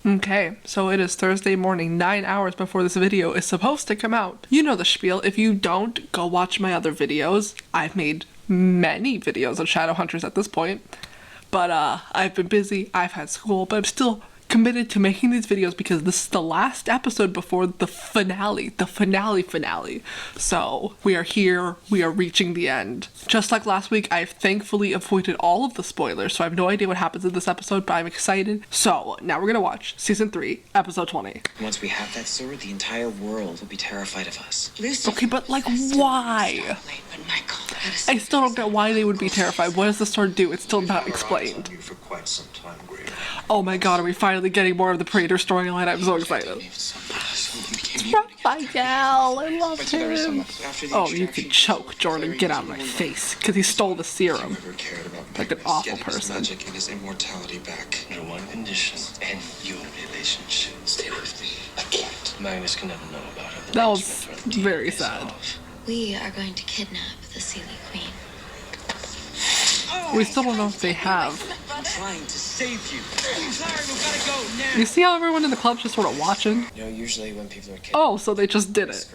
Okay, so it is Thursday morning, 9 hours before this video is supposed to come out. You know the spiel. If you don't, go watch my other videos. I've made many videos on Shadowhunters at this point. But I've been busy, I've had school, but I'm still committed to making these videos because this is the last episode before the finale. So we are here, we are reaching the end. Just like last week, I've thankfully avoided all of the spoilers, so I have no idea what happens in this episode, but I'm excited. So now we're gonna watch season 3, episode 20. Once we have that sword, the entire world will be terrified of us. Okay, but like, why? I still don't get why they would be terrified. What does the sword do? It's still not explained. Oh my god, are we finally getting more of the Praetor storyline? I'm so excited. Raphael, I love him. Oh, you can choke, Jordan. Get out of my face. Because he stole the serum. Like an awful person. Magic and his immortality back. Under one condition. And your relationship. Stay with me. I can't. Magnus can never know about it. That was very sad. We are going to kidnap the Seelie Queen. We still don't know if they have. I'm trying to save you. Sorry, we gotta go now. You see how everyone in the club's just sort of watching? You know, usually when people are kidding. Oh, so they just did it.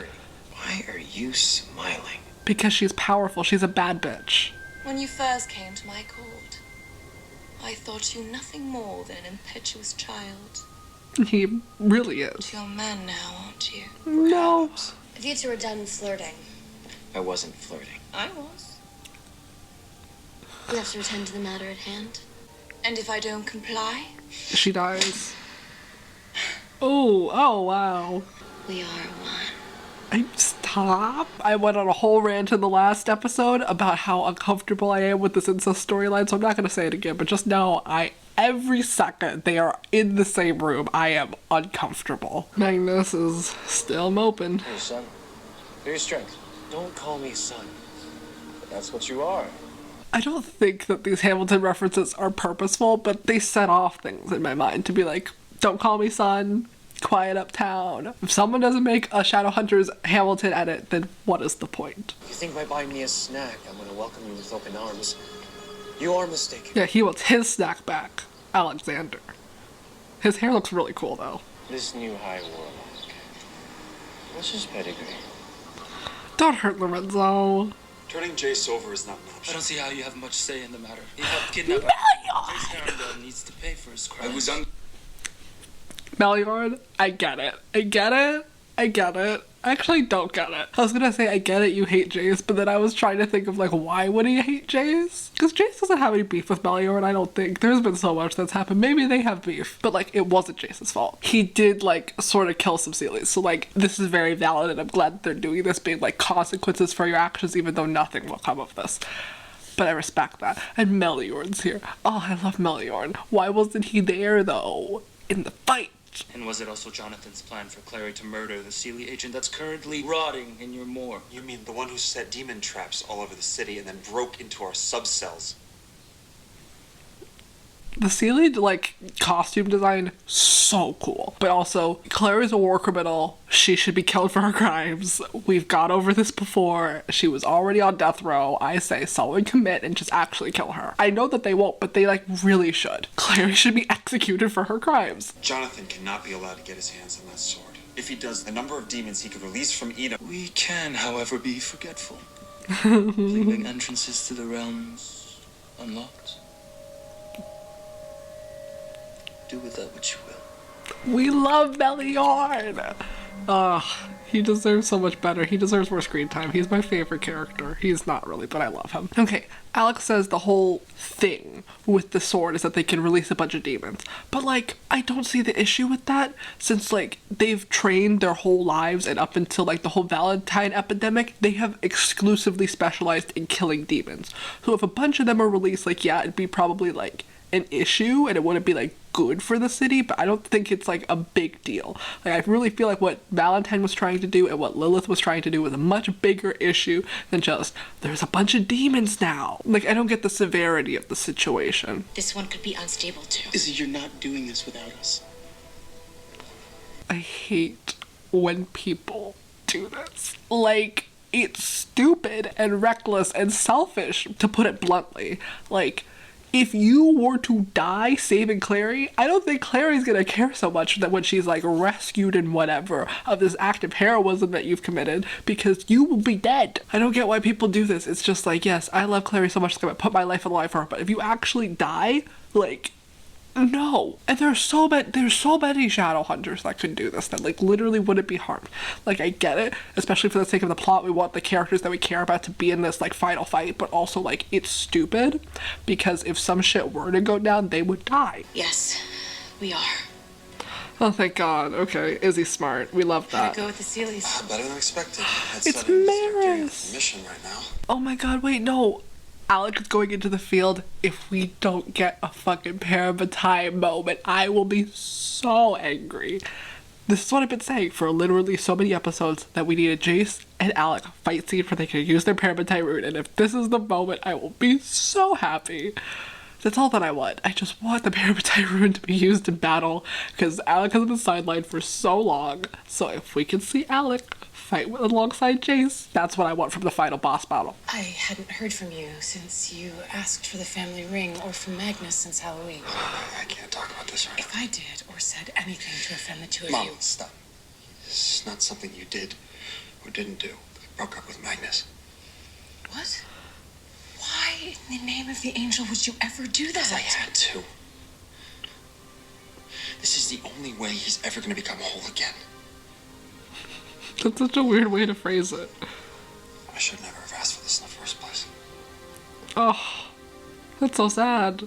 Why are you smiling? Because she's powerful. She's a bad bitch. When you first came to my court, I thought you nothing more than an impetuous child. He really is. You're a man now, aren't you? No. If you two are done flirting. I wasn't flirting. I was. We have to return to the matter at hand. And if I don't comply? She dies. Oh, wow. We are one. Stop. I went on a whole rant in the last episode about how uncomfortable I am with this incest storyline, so I'm not going to say it again, but just know every second they are in the same room, I am uncomfortable. Magnus is still moping. Hey, son. Do your strength. Don't call me son. That's what you are. I don't think that these Hamilton references are purposeful, but they set off things in my mind to be like, don't call me son, quiet uptown. If someone doesn't make a Shadowhunters Hamilton edit, then what is the point? You think by buying me a snack, I'm gonna welcome you with open arms? You are mistaken. Yeah, he wants his snack back. Alexander. His hair looks really cool, though. This new high world. What's his pedigree? Don't hurt Lorenzo. Turning Jace over is not an option. I don't see how you have much say in the matter. He helped kidnap Jace needs to pay for his crime. I was Meliorn, I get it. I actually don't get it. I was gonna say I get it, you hate Jace, but then I was trying to think of like, why would he hate Jace? Because Jace doesn't have any beef with Meliorn, I don't think. There's been so much that's happened. Maybe they have beef, but like, it wasn't Jace's fault. He did like sort of kill some Seelies, so like, this is very valid and I'm glad that they're doing this, being like consequences for your actions, even though nothing will come of this. But I respect that. And Meliorn's here. Oh, I love Meliorn. Why wasn't he there though? In the fight. And was it also Jonathan's plan for Clary to murder the Seelie agent that's currently rotting in your moor? You mean the one who set demon traps all over the city and then broke into our subcells? The Seelie, like, costume design, so cool. But also, Clary's a war criminal. She should be killed for her crimes. We've gone over this before. She was already on death row. I say someone commit and just actually kill her. I know that they won't, but they, like, really should. Clary should be executed for her crimes. Jonathan cannot be allowed to get his hands on that sword. If he does, the number of demons he could release from Edom... We can, however, be forgetful. Leaving entrances to the realms unlocked. Do with that what you will. We love Meliorn! He deserves so much better. He deserves more screen time. He's my favorite character. He's not really, but I love him. Okay, Alex says the whole thing with the sword is that they can release a bunch of demons. But, like, I don't see the issue with that, since, like, they've trained their whole lives, and up until, like, the whole Valentine epidemic, they have exclusively specialized in killing demons. So if a bunch of them are released, like, yeah, it'd be probably, like, an issue, and it wouldn't be, like, good for the city, but I don't think it's like a big deal. Like, I really feel like what Valentine was trying to do and what Lilith was trying to do was a much bigger issue than just, there's a bunch of demons now. Like, I don't get the severity of the situation. This one could be unstable too. Izzy, you're not doing this without us. I hate when people do this. Like, it's stupid and reckless and selfish, to put it bluntly. Like, if you were to die saving Clary, I don't think Clary's gonna care so much that when she's like rescued and whatever of this act of heroism that you've committed, because you will be dead. I don't get why people do this. It's just like, yes, I love Clary so much, I'm gonna put my life on the line for her, but if you actually die, like, no. And there's so many Shadowhunters that could do this, that like literally wouldn't be harmed. Like, I get it, especially for the sake of the plot, we want the characters that we care about to be in this like final fight, but also like it's stupid because if some shit were to go down, they would die. Yes, we are. Oh, thank God. Okay, Izzy's smart. We love that. Gotta go with the Seelies. Better than expected. It's Maris. Mission right now. Oh my God, wait, no. Alec is going into the field. If we don't get a fucking parabatai moment, I will be so angry. This is what I've been saying for literally so many episodes, that we need a Jace and Alec fight scene where they can use their parabatai rune, and if this is the moment, I will be so happy. That's all that I want. I just want the parabatai rune to be used in battle, because Alec has been sidelined for so long. So if we can see Alec fight alongside Jace, that's what I want from the final boss battle. I hadn't heard from you since you asked for the family ring, or from Magnus since Halloween. I can't talk about this right now. If I did or said anything to offend the two of Mom, you... stop. This is not something you did or didn't do. I broke up with Magnus. What? Why in the name of the angel would you ever do that? I had to. This is the only way he's ever going to become whole again. That's such a weird way to phrase it. I should never have asked for this in the first place. Oh, that's so sad.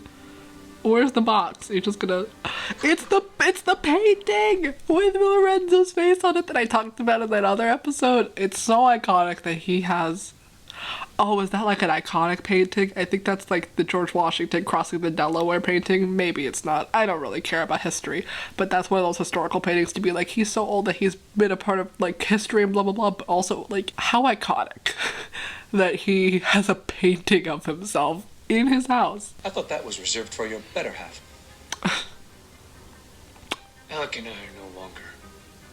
Where's the box? You're just gonna... It's the painting with Lorenzo's face on it that I talked about in that other episode. It's so iconic that he has... Oh, is that like an iconic painting? I think that's like the George Washington crossing the Delaware painting. Maybe it's not. I don't really care about history. But that's one of those historical paintings to be like, he's so old that he's been a part of like history and blah blah blah. But also like, how iconic that he has a painting of himself in his house. I thought that was reserved for your better half. Alec and I are no longer.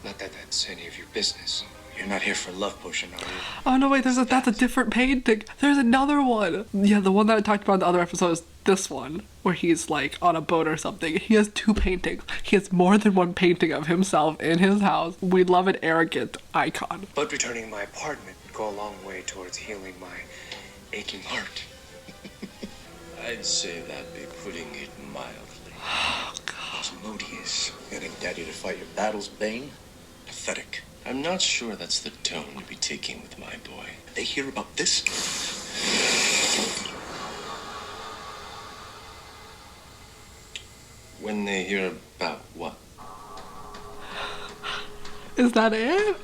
Not that that's any of your business. You're not here for love potion, are you? Oh no, wait, that's a different painting. There's another one. Yeah, the one that I talked about in the other episode is this one, where he's like on a boat or something. He has two paintings. He has more than one painting of himself in his house. We love an arrogant icon. But returning my apartment would go a long way towards healing my aching heart. I'd say that'd be putting it mildly. Oh, God. Asmodeus, getting Daddy to fight your battles, Bane? Pathetic. I'm not sure that's the tone to be taking with my boy. They hear about this? When they hear about what? Is that it?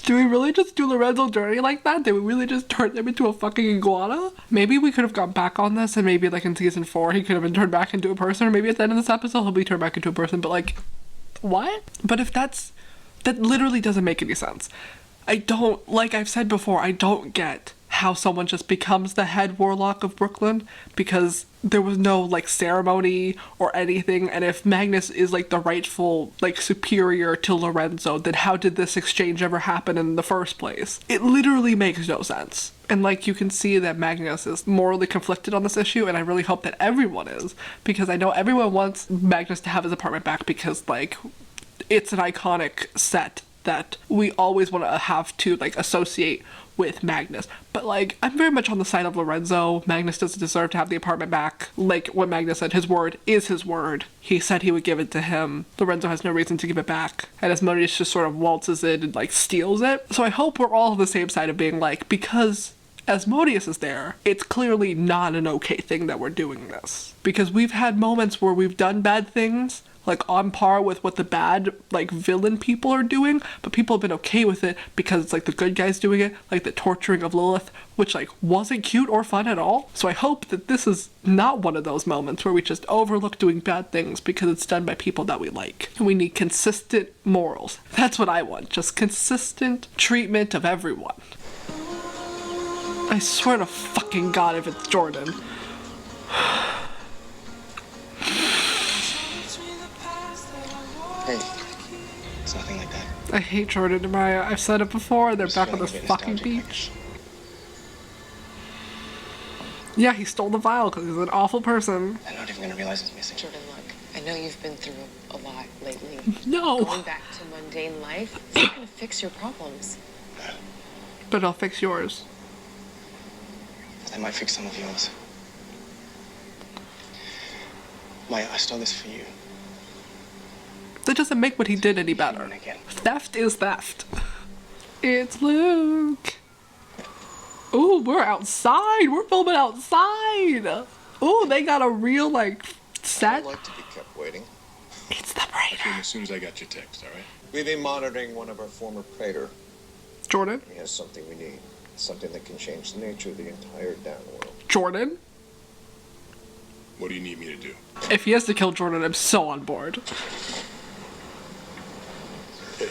Do we really just do Lorenzo dirty like that? Did we really just turn him into a fucking iguana? Maybe we could have gone back on this, and maybe like in season 4 he could have been turned back into a person, or maybe at the end of this episode he'll be turned back into a person, but like, what? But if that literally doesn't make any sense. I don't, like I've said before, I don't get how someone just becomes the head warlock of Brooklyn, because there was no like ceremony or anything, and if Magnus is like the rightful like superior to Lorenzo, then how did this exchange ever happen in the first place? It literally makes no sense. And like you can see that Magnus is morally conflicted on this issue, and I really hope that everyone is, because I know everyone wants Magnus to have his apartment back, because like it's an iconic set that we always want to have to like associate with Magnus. But like, I'm very much on the side of Lorenzo. Magnus doesn't deserve to have the apartment back. Like what Magnus said, his word is his word. He said he would give it to him. Lorenzo has no reason to give it back. And Asmodeus just sort of waltzes in and like steals it. So I hope we're all on the same side of being like, because Asmodeus is there, it's clearly not an okay thing that we're doing this. Because we've had moments where we've done bad things, like on par with what the bad like villain people are doing, but people have been okay with it because it's like the good guys doing it, like the torturing of Lilith, which like wasn't cute or fun at all. So I hope that this is not one of those moments where we just overlook doing bad things because it's done by people that we like. And we need consistent morals. That's what I want, just consistent treatment of everyone. I swear to fucking God if it's Jordan. Hey, it's nothing like that. I hate Jordan and Maya. I've said it before. They're back on this fucking beach. Yeah, he stole the vial because he's an awful person. I'm not even gonna realize it's missing. Jordan, look, I know you've been through a lot lately. No. Going back to mundane life is not gonna fix your problems. But I'll fix yours. I might fix some of yours. Maya, I stole this for you. That doesn't make what he did any better. And again. Theft is theft. It's Luke. Ooh, we're outside. We're filming outside. Ooh, they got a real, like, set. I'd like to be kept waiting. It's the Came Praetor. as soon as I got your text, all right? We've been monitoring one of our former Praetor. Jordan. He has something we need. Something that can change the nature of the entire downworld. Jordan. What do you need me to do? If he has to kill Jordan, I'm so on board. Hey,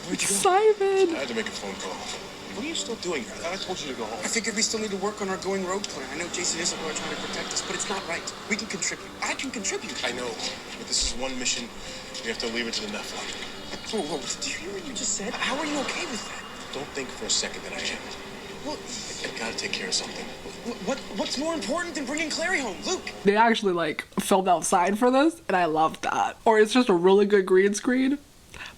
where'd you go? Simon. I had to make a phone call. What are you still doing here? I thought I told you to go home. I figured we still need to work on our going rogue plan. I know Jason isn't going to try to protect us, but it's not right. We can contribute. I can contribute. I know, but this is one mission. We have to leave it to the Nephilim. Whoa, did you hear what you just said? How are you okay with that? Don't think for a second that I am. Well, I gotta take care of something. what's more important than bringing Clary home? Luke! They actually, like, filmed outside for this, and I love that. Or it's just a really good green screen.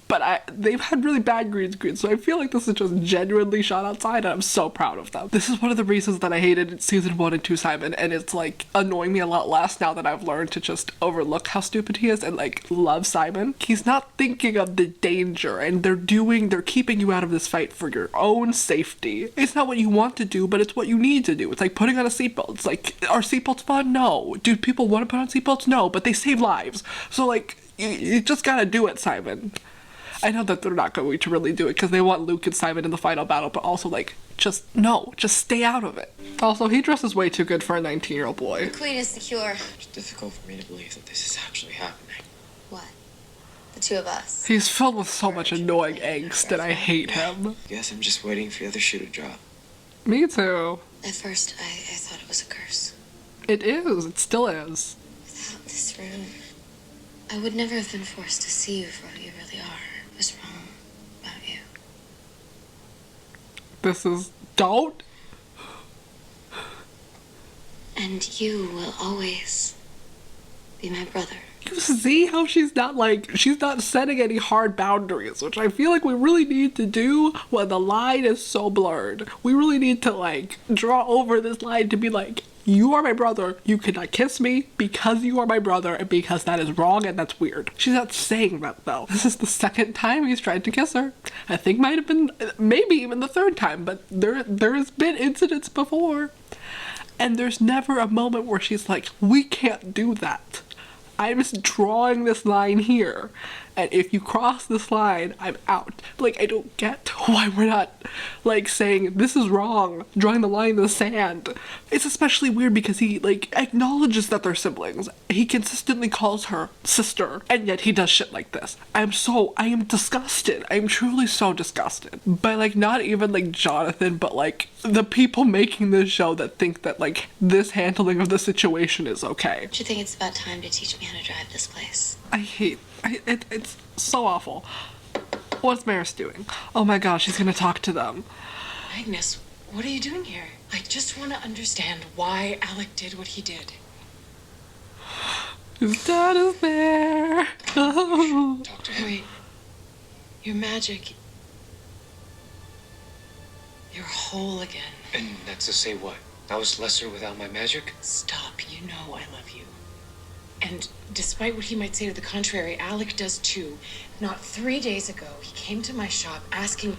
But they've had really bad green screens, so I feel like this is just genuinely shot outside, and I'm so proud of them. This is one of the reasons that I hated season 1 and 2 Simon, and it's like annoying me a lot less now that I've learned to just overlook how stupid he is and like love Simon. He's not thinking of the danger, and they're keeping you out of this fight for your own safety. It's not what you want to do, but it's what you need to do. It's like putting on a seatbelt. It's like, are seatbelts fun? No. Do people want to put on seatbelts? No, but they save lives. So like, you just gotta do it, Simon. I know that they're not going to really do it because they want Luke and Simon in the final battle, but also, like, just stay out of it. Also, he dresses way too good for a 19-year-old boy. Queen is the cure. It's difficult for me to believe that this is actually happening. What? The two of us. He's filled with so much annoying angst, and I hate him. Guess I'm just waiting for the other shoe to drop. Me too. At first, I thought it was a curse. It is. It still is. Without this rune, I would never have been forced to see you for what you really are. What was wrong about you? This is... Don't. And you will always be my brother. You see how she's not setting any hard boundaries, which I feel like we really need to do when the line is so blurred. We really need to, like, draw over this line to be like, you are my brother, you cannot kiss me because you are my brother and because that is wrong and that's weird. She's not saying that, though. This is the second time he's tried to kiss her. I think might have been, maybe even the third time, but there has been incidents before. And there's never a moment where she's like, we can't do that. I'm just drawing this line here, and if you cross this line, I'm out. Like, I don't get why we're not, like, saying, this is wrong, drawing the line in the sand. It's especially weird because he, like, acknowledges that they're siblings. He consistently calls her sister, and yet he does shit like this. I am disgusted. I am truly so disgusted. By, like, not even, like, Jonathan, but, like, the people making this show that think that, like, this handling of the situation is okay. Do you think it's about time to teach me how to drive this place? It's so awful. What's Maris doing? Oh my gosh, she's gonna talk to them. Magnus, what are you doing here? I just want to understand why Alec did what he did. His dad is there. Oh. Talk to him. Wait. Your magic. You're whole again. And that's to say what? I was lesser without my magic? Stop. You know I love you. And despite what he might say to the contrary, Alec does too. Not 3 days ago, he came to my shop asking...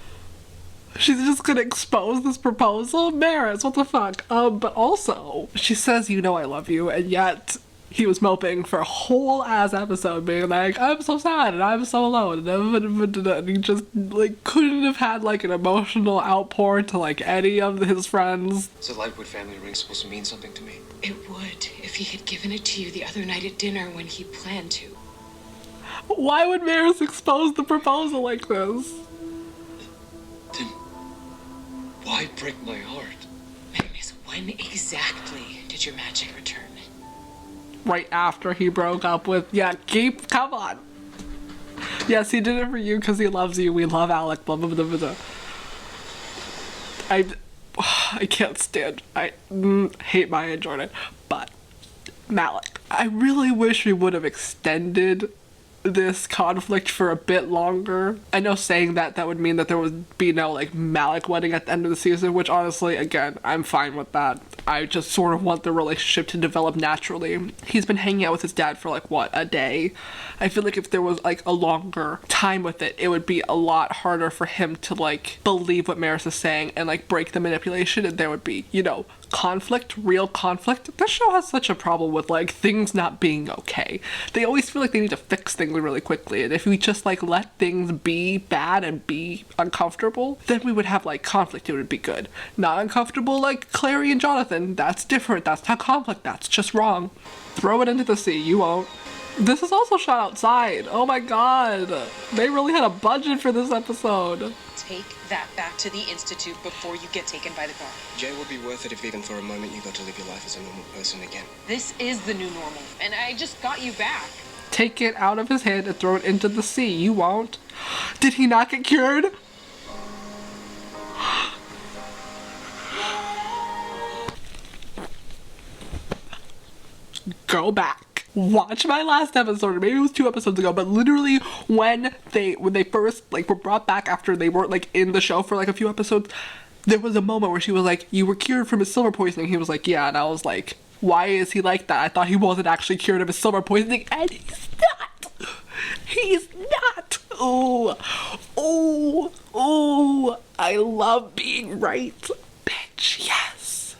She's just gonna expose this proposal? Maris, what the fuck? But also, she says, you know I love you, and yet he was moping for a whole ass episode being like, I'm so sad and I'm so alone, and he just, like, couldn't have had, like, an emotional outpour to, like, any of his friends. Is the Lightwood family ring supposed to mean something to me? It would if he had given it to you the other night at dinner when he planned to. Why would Maris expose the proposal like this? Then why break my heart? Magnus, when exactly did your magic return? Right after he broke up with, come on. Yes, he did it for you because he loves you. We love Alec, blah, blah, blah, blah, blah. I can't stand, I hate Maya and Jordan, but Malec. I really wish we would have extended this conflict for a bit longer. I know saying that would mean that there would be no like Malec wedding at the end of the season, which honestly, again, I'm fine with that. I just sort of want the relationship to develop naturally. He's been hanging out with his dad for like, what, a day? I feel like if there was like a longer time with it, it would be a lot harder for him to like believe what Maris is saying and like break the manipulation, and there would be, you know, conflict, real conflict. This show has such a problem with like things not being okay. They always feel like they need to fix things really quickly, and if we just like let things be bad and be uncomfortable, then we would have like conflict. It would be good. Not uncomfortable like Clary and Jonathan. That's different. That's not conflict. That's just wrong. Throw it into the sea. You won't. This is also shot outside. Oh my god. They really had a budget for this episode. Take that back to the Institute before you get taken by the car. Jay would be worth it if even for a moment you got to live your life as a normal person again. This is the new normal, and I just got you back. Take it out of his hand and throw it into the sea. You won't. Did he not get cured? Go back. Watch my last episode, or maybe it was 2 episodes ago, but literally when they first like were brought back after they weren't like in the show for like a few episodes, there was a moment where she was like, "You were cured from his silver poisoning." He was like, "Yeah," and I was like, why is he like that? I thought he wasn't actually cured of his silver poisoning, and he's not. He's not. Oh, I love being right. Bitch, yes.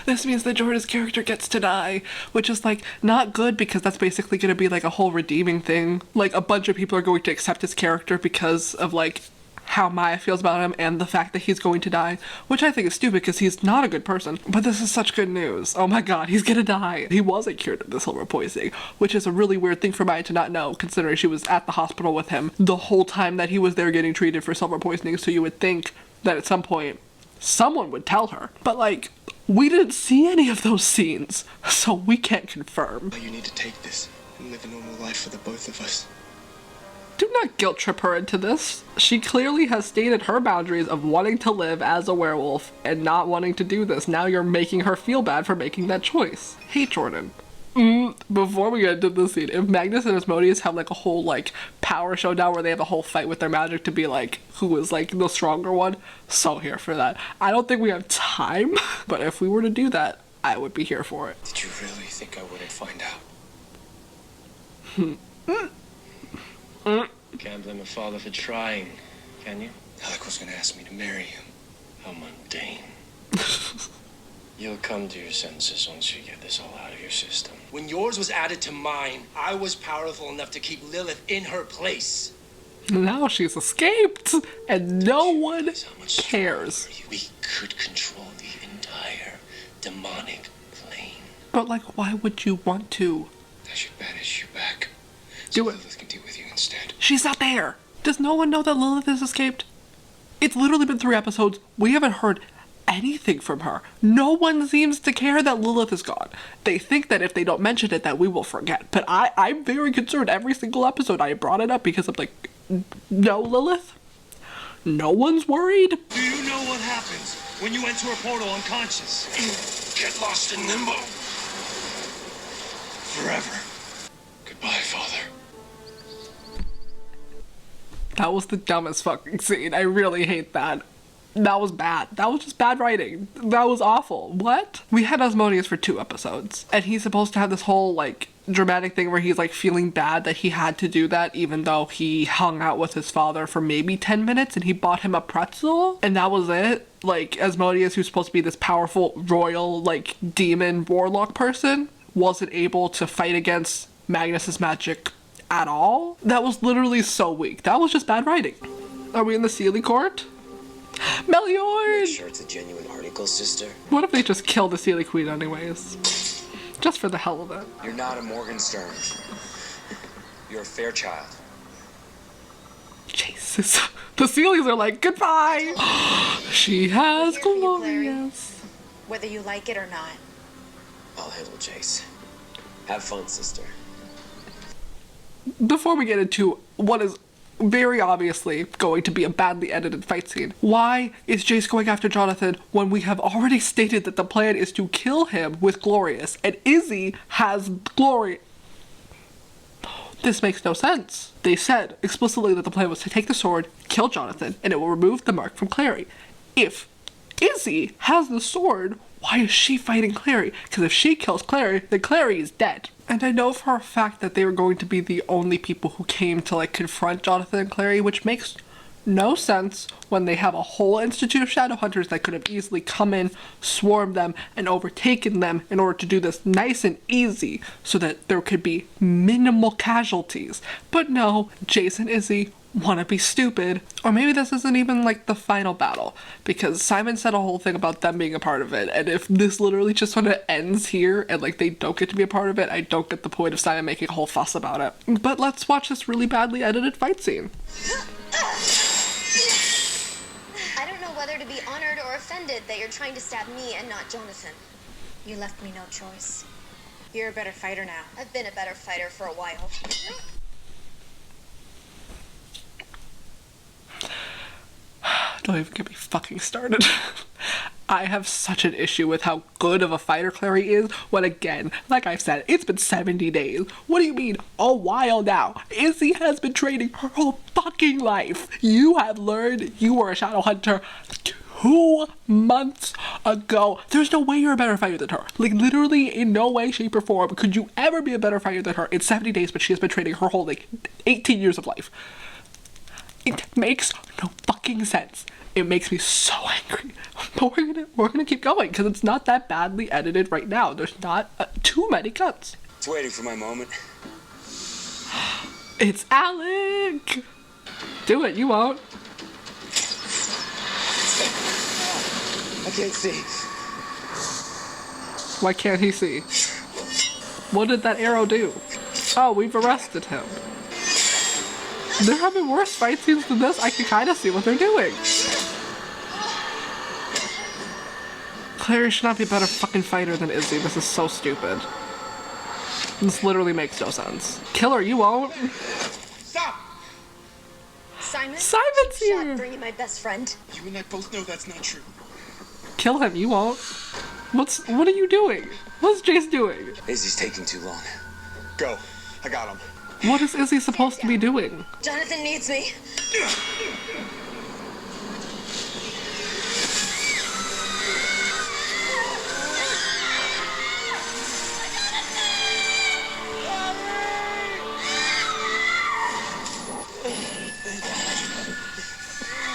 This means that Jordan's character gets to die, which is like not good because that's basically going to be like a whole redeeming thing. Like a bunch of people are going to accept his character because of like how Maya feels about him and the fact that he's going to die, which I think is stupid because he's not a good person. But this is such good news. Oh my god, he's gonna die. He wasn't cured of the silver poisoning, which is a really weird thing for Maya to not know, considering she was at the hospital with him the whole time that he was there getting treated for silver poisoning, so you would think that at some point someone would tell her. But like, we didn't see any of those scenes, so we can't confirm. You need to take this and live a normal life for the both of us. Do not guilt trip her into this. She clearly has stated her boundaries of wanting to live as a werewolf and not wanting to do this. Now you're making her feel bad for making that choice. Hey, Jordan. Before we get into this scene, if Magnus and Asmodeus have like a whole like power showdown where they have a whole fight with their magic to be like who is like the stronger one, so here for that. I don't think we have time, but if we were to do that, I would be here for it. Did you really think I wouldn't find out? Can't blame a father for trying, can you? Alec was gonna ask me to marry him. How mundane. You'll come to your senses once you get this all out of your system. When yours was added to mine, I was powerful enough to keep Lilith in her place. Now she's escaped, and no one cares. We could control the entire demonic plane. But like, why would you want to? I should banish you back. Do it. Lilith can deal with you instead. She's not there. Does no one know that Lilith has escaped? It's literally been 3 episodes. We haven't heard anything from her. No one seems to care that Lilith is gone. They think that if they don't mention it that we will forget. But I'm very concerned. Every single episode I brought it up because I'm like, no Lilith? No one's worried? Do you know what happens when you enter a portal unconscious? Get lost in limbo. Forever. Goodbye, Father. That was the dumbest fucking scene. I really hate that. That was bad. That was just bad writing. That was awful. What? We had Asmodeus for 2 episodes, and he's supposed to have this whole, like, dramatic thing where he's, like, feeling bad that he had to do that even though he hung out with his father for maybe 10 minutes and he bought him a pretzel, and that was it. Like, Asmodeus, who's supposed to be this powerful, royal, like, demon warlock person, wasn't able to fight against Magnus's magic at all. That was literally so weak. That was just bad writing. Are we in the Seelie Court? Meliord! Sure it's a genuine article, sister? What if they just kill the Seelie Queen anyways? Just for the hell of it. You're not a Morgenstern. You're a Fairchild. Jesus. The Seelies are like, goodbye! She has Here for you, Clary. glorious. Whether you like it or not. I'll handle Jace. Have fun, sister. Before we get into what is very obviously going to be a badly edited fight scene. Why is Jace going after Jonathan when we have already stated that the plan is to kill him with Glorious, and Izzy has Glory? This makes no sense. They said explicitly that the plan was to take the sword, kill Jonathan, and it will remove the mark from Clary. If Izzy has the sword, why is she fighting Clary? Because if she kills Clary, then Clary is dead. And I know for a fact that they were going to be the only people who came to like confront Jonathan and Clary, which makes no sense when they have a whole institute of Shadowhunters that could have easily come in, swarmed them, and overtaken them in order to do this nice and easy so that there could be minimal casualties. But no, Jace and Izzy want to be stupid. Or maybe this isn't even like the final battle, because Simon said a whole thing about them being a part of it, and if this literally just sort of ends here and like they don't get to be a part of it, I don't get the point of Simon making a whole fuss about it. But let's watch this really badly edited fight scene. I don't know whether to be honored or offended that you're trying to stab me and not Jonathan. You left me no choice. You're a better fighter now. I've been a better fighter for a while. Don't even get me fucking started. I have such an issue with how good of a fighter Clary is when, again, like I've said, it's been 70 days. What do you mean, a while now? Izzy has been training her whole fucking life. You have learned you were a Shadowhunter 2 months ago. There's no way you're a better fighter than her. Like, literally, in no way, shape, or form could you ever be a better fighter than her in 70 days, but she has been training her whole, like, 18 years of life. It makes no fucking sense. It makes me so angry. But we're gonna keep going because it's not that badly edited right now. There's not too many cuts. It's waiting for my moment. It's Alec. Do it. You won't. I can't see. Why can't he see? What did that arrow do? Oh, we've arrested him. They're having worse fight scenes than this. I can kind of see what they're doing. Clary should not be a better fucking fighter than Izzy. This is so stupid. This literally makes no sense. Kill her, you won't. Stop! Simon? Simon's here! Shot bringing my best friend. You and I both know that's not true. Kill him, you won't. What are you doing? What's Jace doing? Izzy's taking too long. Go. I got him. What is Izzy supposed to be doing? Jonathan needs me.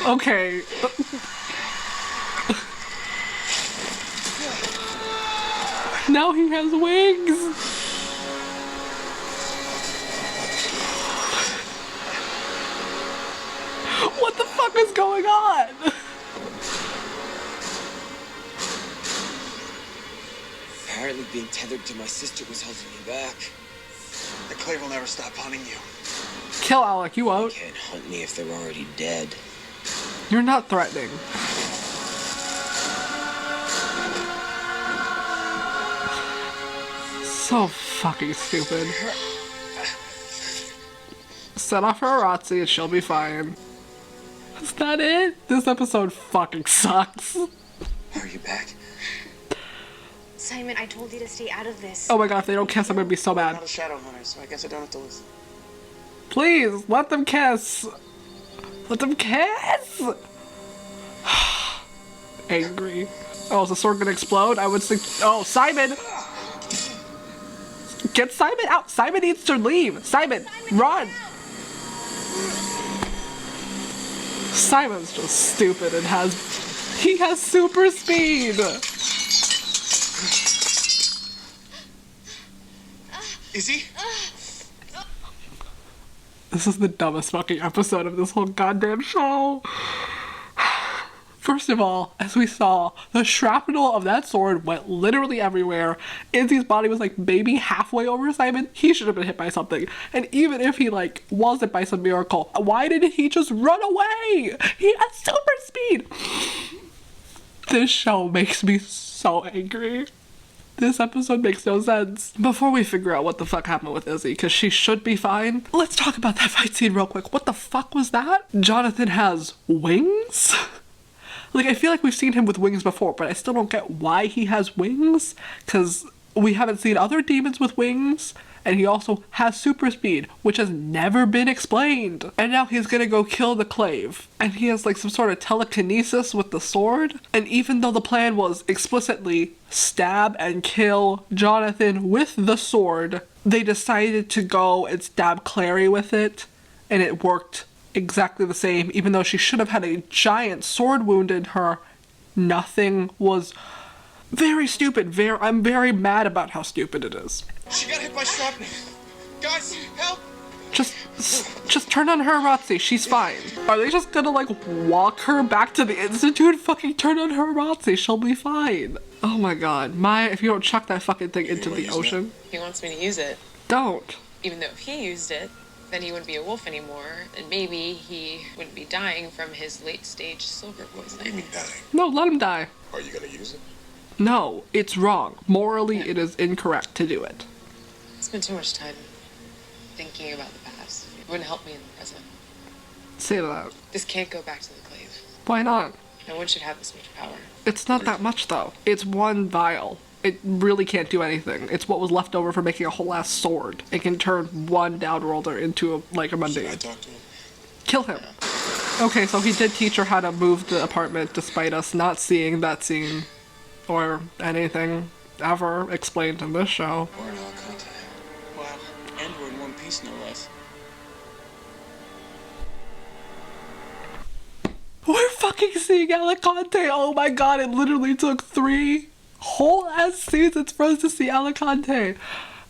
Okay. Now he has wings. What the fuck is going on? Apparently being tethered to my sister was holding me back. The clay will never stop hunting you. Kill Alec, you They won't. can't hunt me if they're already dead. You're not threatening. So fucking stupid. Set off her Arazzi and she'll be fine. Is that it? This episode fucking sucks. Are you back? Simon, I told you to stay out of this. Oh my god, if they don't kiss, I'm gonna be so I'm mad. not a Shadowhunter, so I guess I don't have to listen. Please, let them kiss. Let them kiss. Angry. Oh, is the sword gonna explode? I would think. Oh, Simon! Get Simon out! Simon needs to leave! Simon, run! Simon's just stupid and he has super speed! Izzy? This is the dumbest fucking episode of this whole goddamn show. First of all, as we saw, the shrapnel of that sword went literally everywhere. Izzy's body was like maybe halfway over Simon. He should have been hit by something. And even if he like wasn't by some miracle, why didn't he just run away? He has super speed. This show makes me so angry. This episode makes no sense. Before we figure out what the fuck happened with Izzy, because she should be fine, let's talk about that fight scene real quick. What the fuck was that? Jonathan has wings? Like, I feel like we've seen him with wings before, but I still don't get why he has wings, because we haven't seen other demons with wings, and he also has super speed, which has never been explained. And now he's gonna go kill the Clave, and he has like some sort of telekinesis with the sword. And even though the plan was explicitly stab and kill Jonathan with the sword, they decided to go and stab Clary with it, and it worked exactly the same. Even though she should have had a giant sword wound in her, nothing was. Very stupid. I'm very mad about how stupid it is. She got hit by shrapnel. Guys, help! Just turn on her Rotzi. She's fine. Are they just gonna like walk her back to the institute? Fucking turn on her Rotzi. She'll be fine. Oh my god. Maya, if you don't chuck that fucking thing into the ocean. He wants me to use it. Don't. Even though if he used it, then he wouldn't be a wolf anymore, and maybe he wouldn't be dying from his late-stage silver poisoning. You mean dying? No, let him die. Are you gonna use it? No, it's wrong. Morally, it is incorrect to do it. I spent too much time thinking about the past. It wouldn't help me in the present. Say that. This can't go back to the Clave. Why not? No one should have this much power. It's not that much, though. It's one vial. It really can't do anything. It's what was left over for making a whole ass sword. It can turn one downworlder into a mundane. Should I talk to him? Kill him. Okay, so he did teach her how to move the apartment despite us not seeing that scene or anything ever explained in this show. We're in Alicante. Wow. And we're in one piece, no less. We're fucking seeing Alicante! Oh my god, it literally took 3 whole ass seasons for us to see Alicante!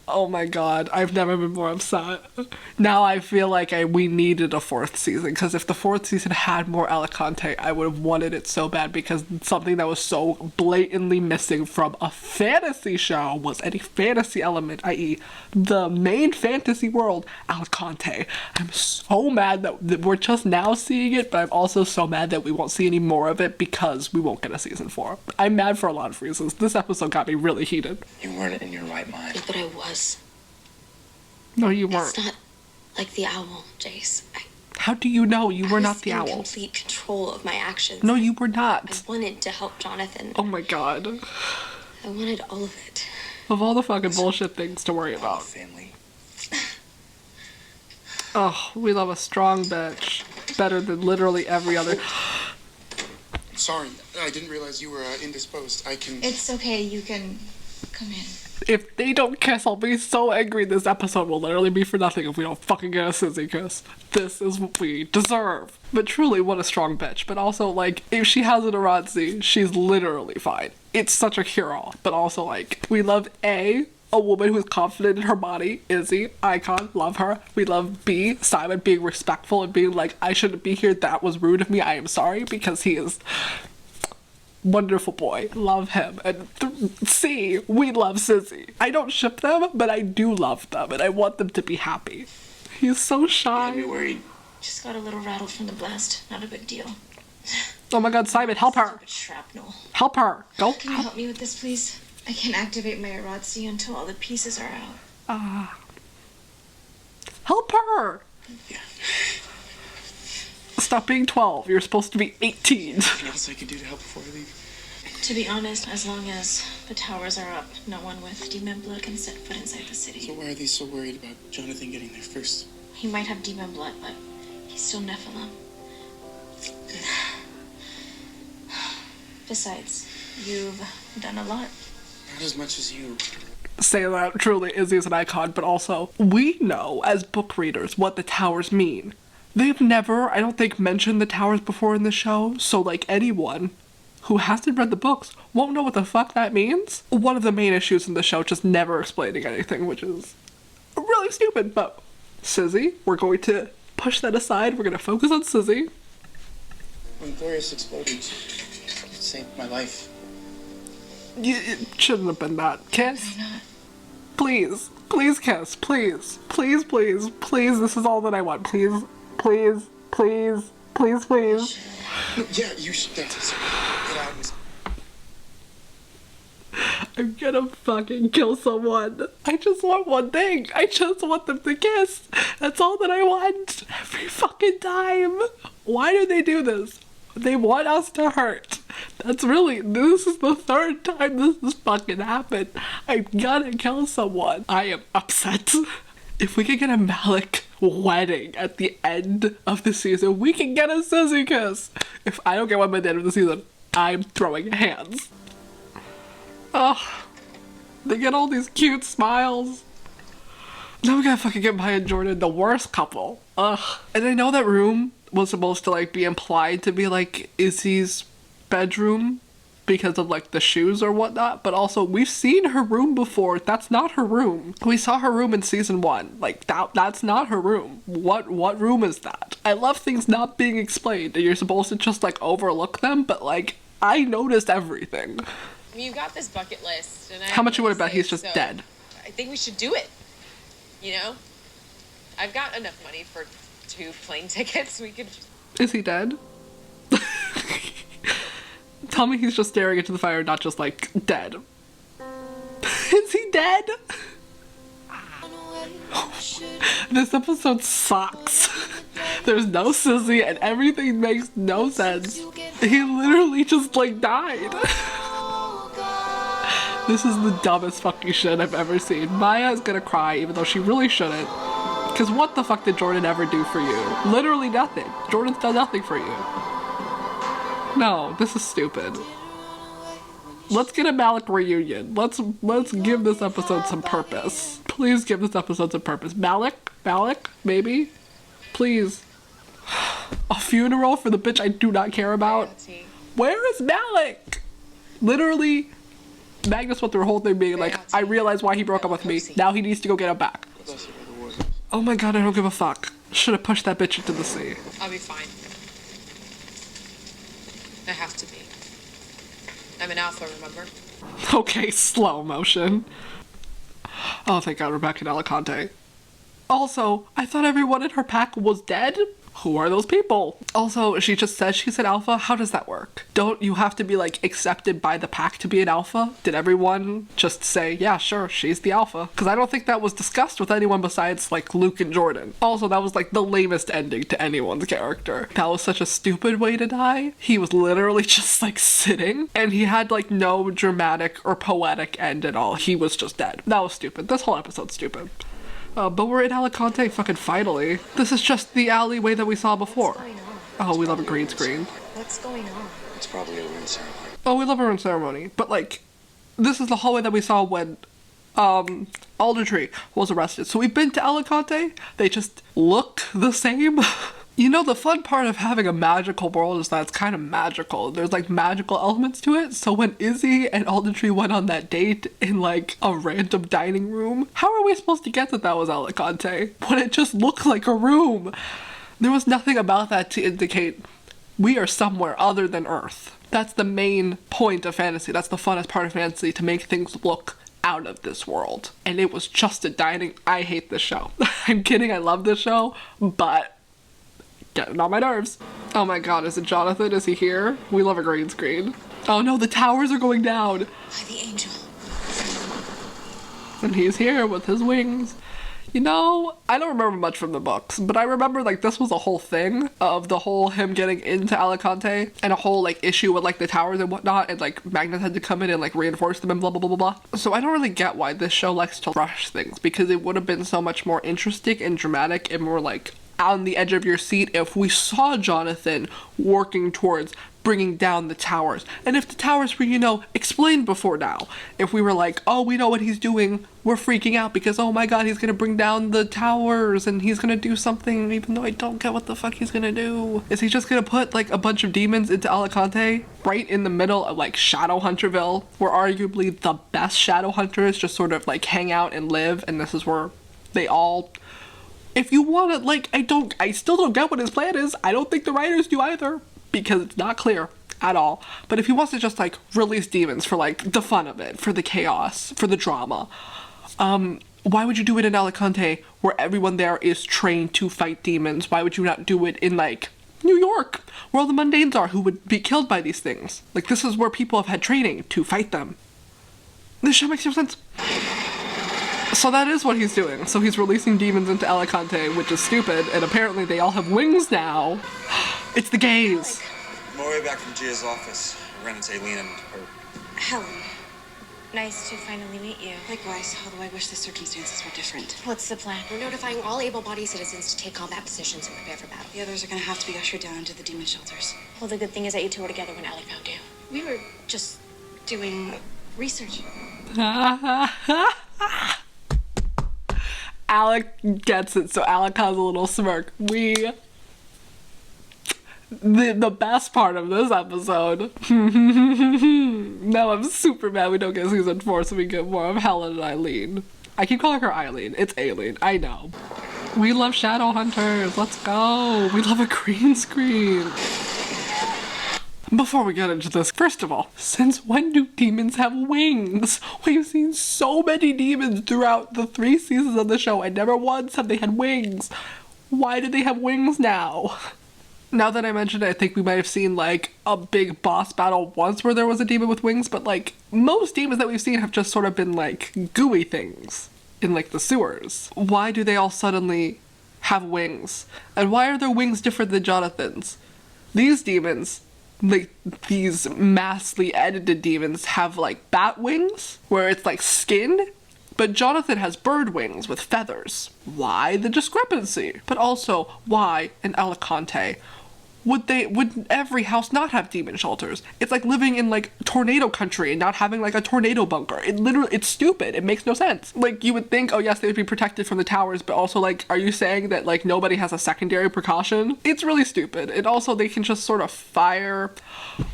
Oh my god, I've never been more upset. Now I feel like we needed a 4th season, because if the 4th season had more Alicante, I would have wanted it so bad, because something that was so blatantly missing from a fantasy show was any fantasy element, i.e. the main fantasy world, Alicante. I'm so mad that we're just now seeing it, but I'm also so mad that we won't see any more of it because we won't get a season 4. I'm mad for a lot of reasons. This episode got me really heated. You weren't in your right mind. But I was. No, you weren't. It's not like the owl, Jace. How do you know you were not the I was owl? in complete control of my actions. No, you were not. I wanted to help Jonathan. Oh my god. I wanted all of it. Of all the fucking bullshit things to worry about. Family. Oh, we love a strong bitch. Better than literally every other. Sorry, I didn't realize you were indisposed. I can... It's okay, you can come in. If they don't kiss, I'll be so angry. This episode will literally be for nothing if we don't fucking get a Seelie kiss. This is what we deserve. But truly, what a strong bitch. But also, like, if she has an Aranzi, she's literally fine. It's such a hero. But also, like, we love A, a woman who is confident in her body. Izzy, icon, love her. We love B, Simon being respectful and being like, I shouldn't be here, that was rude of me, I am sorry, because he is... wonderful boy. Love him. And C, we love Sissy. I don't ship them, but I do love them, and I want them to be happy. He's so shy. You're worried. Just got a little rattled from the blast. Not a big deal. Oh my god, Simon, help her. Stupid shrapnel. Help her. Go. Can you help me with this, please? I can't activate my Aratsi until all the pieces are out. Help her. Yeah. Stop being 12. You're supposed to be 18. Anything else I can do to help before I leave? To be honest, as long as the towers are up, no one with demon blood can set foot inside the city. So why are they so worried about Jonathan getting there first? He might have demon blood, but he's still Nephilim. Besides, you've done a lot. Not as much as you. Say that, truly, Izzy is an icon, but also, we know, as book readers, what the towers mean. They've never, I don't think, mentioned the towers before in the show, so, like, anyone who hasn't read the books won't know what the fuck that means. One of the main issues in the show, just never explaining anything, which is really stupid, but Sissy, we're going to push that aside, we're going to focus on Sissy. When Glorious exploded, it saved my life. It shouldn't have been that. Kiss? Why not? Please. Please kiss. Please. Please, please. Please, this is all that I want. Please. Please. Please. Please, please. Yeah, you should dance. Get out. I'm gonna fucking kill someone. I just want one thing. I just want them to kiss. That's all that I want. Every fucking time. Why do they do this? They want us to hurt. This is the third time this has fucking happened. I'm gonna kill someone. I am upset. If we could get a Malec wedding at the end of the season, we can get a sissy kiss. If I don't get one by the end of the season, I'm throwing hands. Ugh. They get all these cute smiles. Now we gotta fucking get Maya and Jordan, the worst couple. Ugh. And I know that room was supposed to like be implied to be like Izzy's bedroom because of like the shoes or whatnot, but also we've seen her room before. That's not her room. We saw her room in season 1. Like that's not her room. What room is that? I love things not being explained and you're supposed to just like overlook them, but like I noticed everything. You've got this bucket list, and how much you would have bet he's just dead? I think we should do it. You know, I've got enough money for 2 plane tickets. We could. Is he dead? Tell me he's just staring into the fire, not just like dead. Is he dead? This episode sucks. There's no sissy and everything makes no sense. He literally just like died. This is the dumbest fucking shit I've ever seen. Maya is gonna cry even though she really shouldn't. Cause what the fuck did Jordan ever do for you? Literally nothing. Jordan's done nothing for you. No, this is stupid. Let's get a Malec reunion. Let's give this episode some purpose. Please give this episode some purpose. Malec, maybe? Please. A funeral for the bitch I do not care about? Where is Malec? Literally, Magnus went through a whole thing being like, I realized why he broke up with me. Now he needs to go get him back. Oh my god, I don't give a fuck. Should have pushed that bitch into the sea. I'll be fine. I have to be. I'm an alpha, remember? Okay, slow motion. Oh, thank god we're back in Alicante. Also, I thought everyone in her pack was dead? Who are those people? Also, she just said she's an alpha. How does that work? Don't you have to be like accepted by the pack to be an alpha? Did everyone just say, yeah, sure, she's the alpha? Because I don't think that was discussed with anyone besides like Luke and Jordan. Also, that was like the lamest ending to anyone's character. That was such a stupid way to die. He was literally just like sitting and he had like no dramatic or poetic end at all. He was just dead. That was stupid. This whole episode's stupid. But we're in Alicante fucking finally. This is just the alleyway that we saw before. Oh, we love a green screen. What's going on? It's probably a rune ceremony. Oh, we love a rune ceremony. But like, this is the hallway that we saw when Aldertree was arrested. So we've been to Alicante. They just look the same. You know, the fun part of having a magical world is that it's kind of magical. There's like magical elements to it. So when Izzy and Aldertree went on that date in like a random dining room, how are we supposed to get that was Alicante when it just looked like a room? There was nothing about that to indicate we are somewhere other than Earth. That's the main point of fantasy. That's the funnest part of fantasy, to make things look out of this world. And it was just a dining. I hate this show. I'm kidding, I love this show, but getting on my nerves. Oh my god, is it Jonathan? Is he here? We love a green screen. Oh no, the towers are going down. By the angel. And he's here with his wings. You know, I don't remember much from the books, but I remember like this was a whole thing of the whole him getting into Alicante and a whole like issue with like the towers and whatnot, and like Magnus had to come in and like reinforce them and blah blah blah blah blah. So I don't really get why this show likes to rush things, because it would have been so much more interesting and dramatic and more like on the edge of your seat if we saw Jonathan working towards bringing down the towers. And if the towers were, you know, explained before now. If we were like, oh, we know what he's doing, we're freaking out because, oh my god, he's gonna bring down the towers and he's gonna do something, even though I don't get what the fuck he's gonna do. Is he just gonna put like a bunch of demons into Alicante right in the middle of like Shadowhunterville, where arguably the best Shadowhunters just sort of like hang out and live, and this is where they all... If you want to, like, I still don't get what his plan is. I don't think the writers do either, because it's not clear at all. But if he wants to just, like, release demons for, like, the fun of it, for the chaos, for the drama, why would you do it in Alicante, where everyone there is trained to fight demons? Why would you not do it in, like, New York, where all the mundanes are, who would be killed by these things? Like, this is where people have had training to fight them. This show makes no sense. So that is what he's doing. So he's releasing demons into Alicante, which is stupid, and apparently they all have wings now. It's the gays. I'm on my way back from Gia's office. I ran into Aileen and her. Helen. Nice to finally meet you. Likewise, although I wish the circumstances were different. What's the plan? We're notifying all able-bodied citizens to take combat positions and prepare for battle. The others are gonna have to be ushered down into the demon shelters. Well, the good thing is that you two were together when Allie found you. We were just doing research. Alec gets it, so Alec has a little smirk. The best part of this episode. Now I'm super mad we don't get season 4, so we get more of Helen and Eileen. I keep calling her Eileen. It's Aileen. I know. We love Shadowhunters. Let's go. We love a green screen. Before we get into this, first of all, since when do demons have wings? We've seen so many demons throughout the 3 seasons of the show, and never once have they had wings. Why do they have wings now? Now that I mentioned it, I think we might have seen, like, a big boss battle once where there was a demon with wings, but, like, most demons that we've seen have just sort of been, like, gooey things in, like, the sewers. Why do they all suddenly have wings? And why are their wings different than Jonathan's? These demons, like, these massively edited demons have, like, bat wings, where it's, like, skin, but Jonathan has bird wings with feathers. Why the discrepancy? But also, why in Alicante would every house not have demon shelters? It's like living in, like, tornado country and not having, like, a tornado bunker. It's stupid. It makes no sense. Like, you would think, oh yes, they would be protected from the towers, but also, like, are you saying that, like, nobody has a secondary precaution? It's really stupid. And also, they can just sort of fire.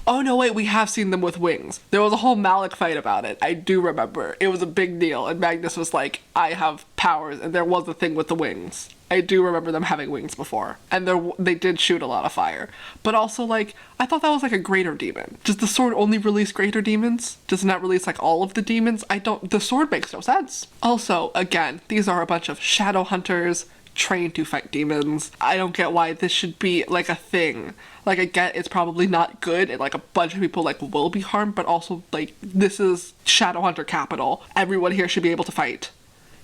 Oh no, wait, we have seen them with wings. There was a whole Malec fight about it. I do remember. It was a big deal, and Magnus was like, I have powers, and there was a thing with the wings. I do remember them having wings before, and they did shoot a lot of fire. But also, like, I thought that was like a greater demon. Does the sword only release greater demons? Does it not release, like, all of the demons? The sword makes no sense. Also, again, these are a bunch of Shadowhunters trained to fight demons. I don't get why this should be, like, a thing. Like, I get it's probably not good, and, like, a bunch of people, like, will be harmed, but also, like, this is Shadowhunter capital. Everyone here should be able to fight.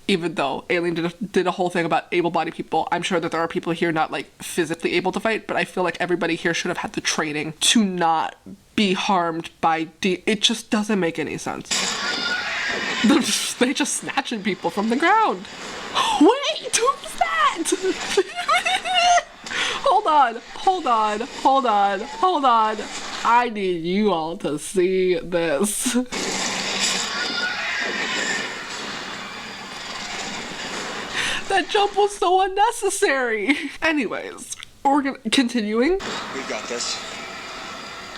Even though Aileen did a whole thing about able-bodied people, I'm sure that there are people here not, like, physically able to fight, but I feel like everybody here should have had the training to not be harmed by it just doesn't make any sense. They just snatching people from the ground. Wait, who's that? Hold on. I need you all to see this. That jump was so unnecessary. Anyways, continuing. We've got this.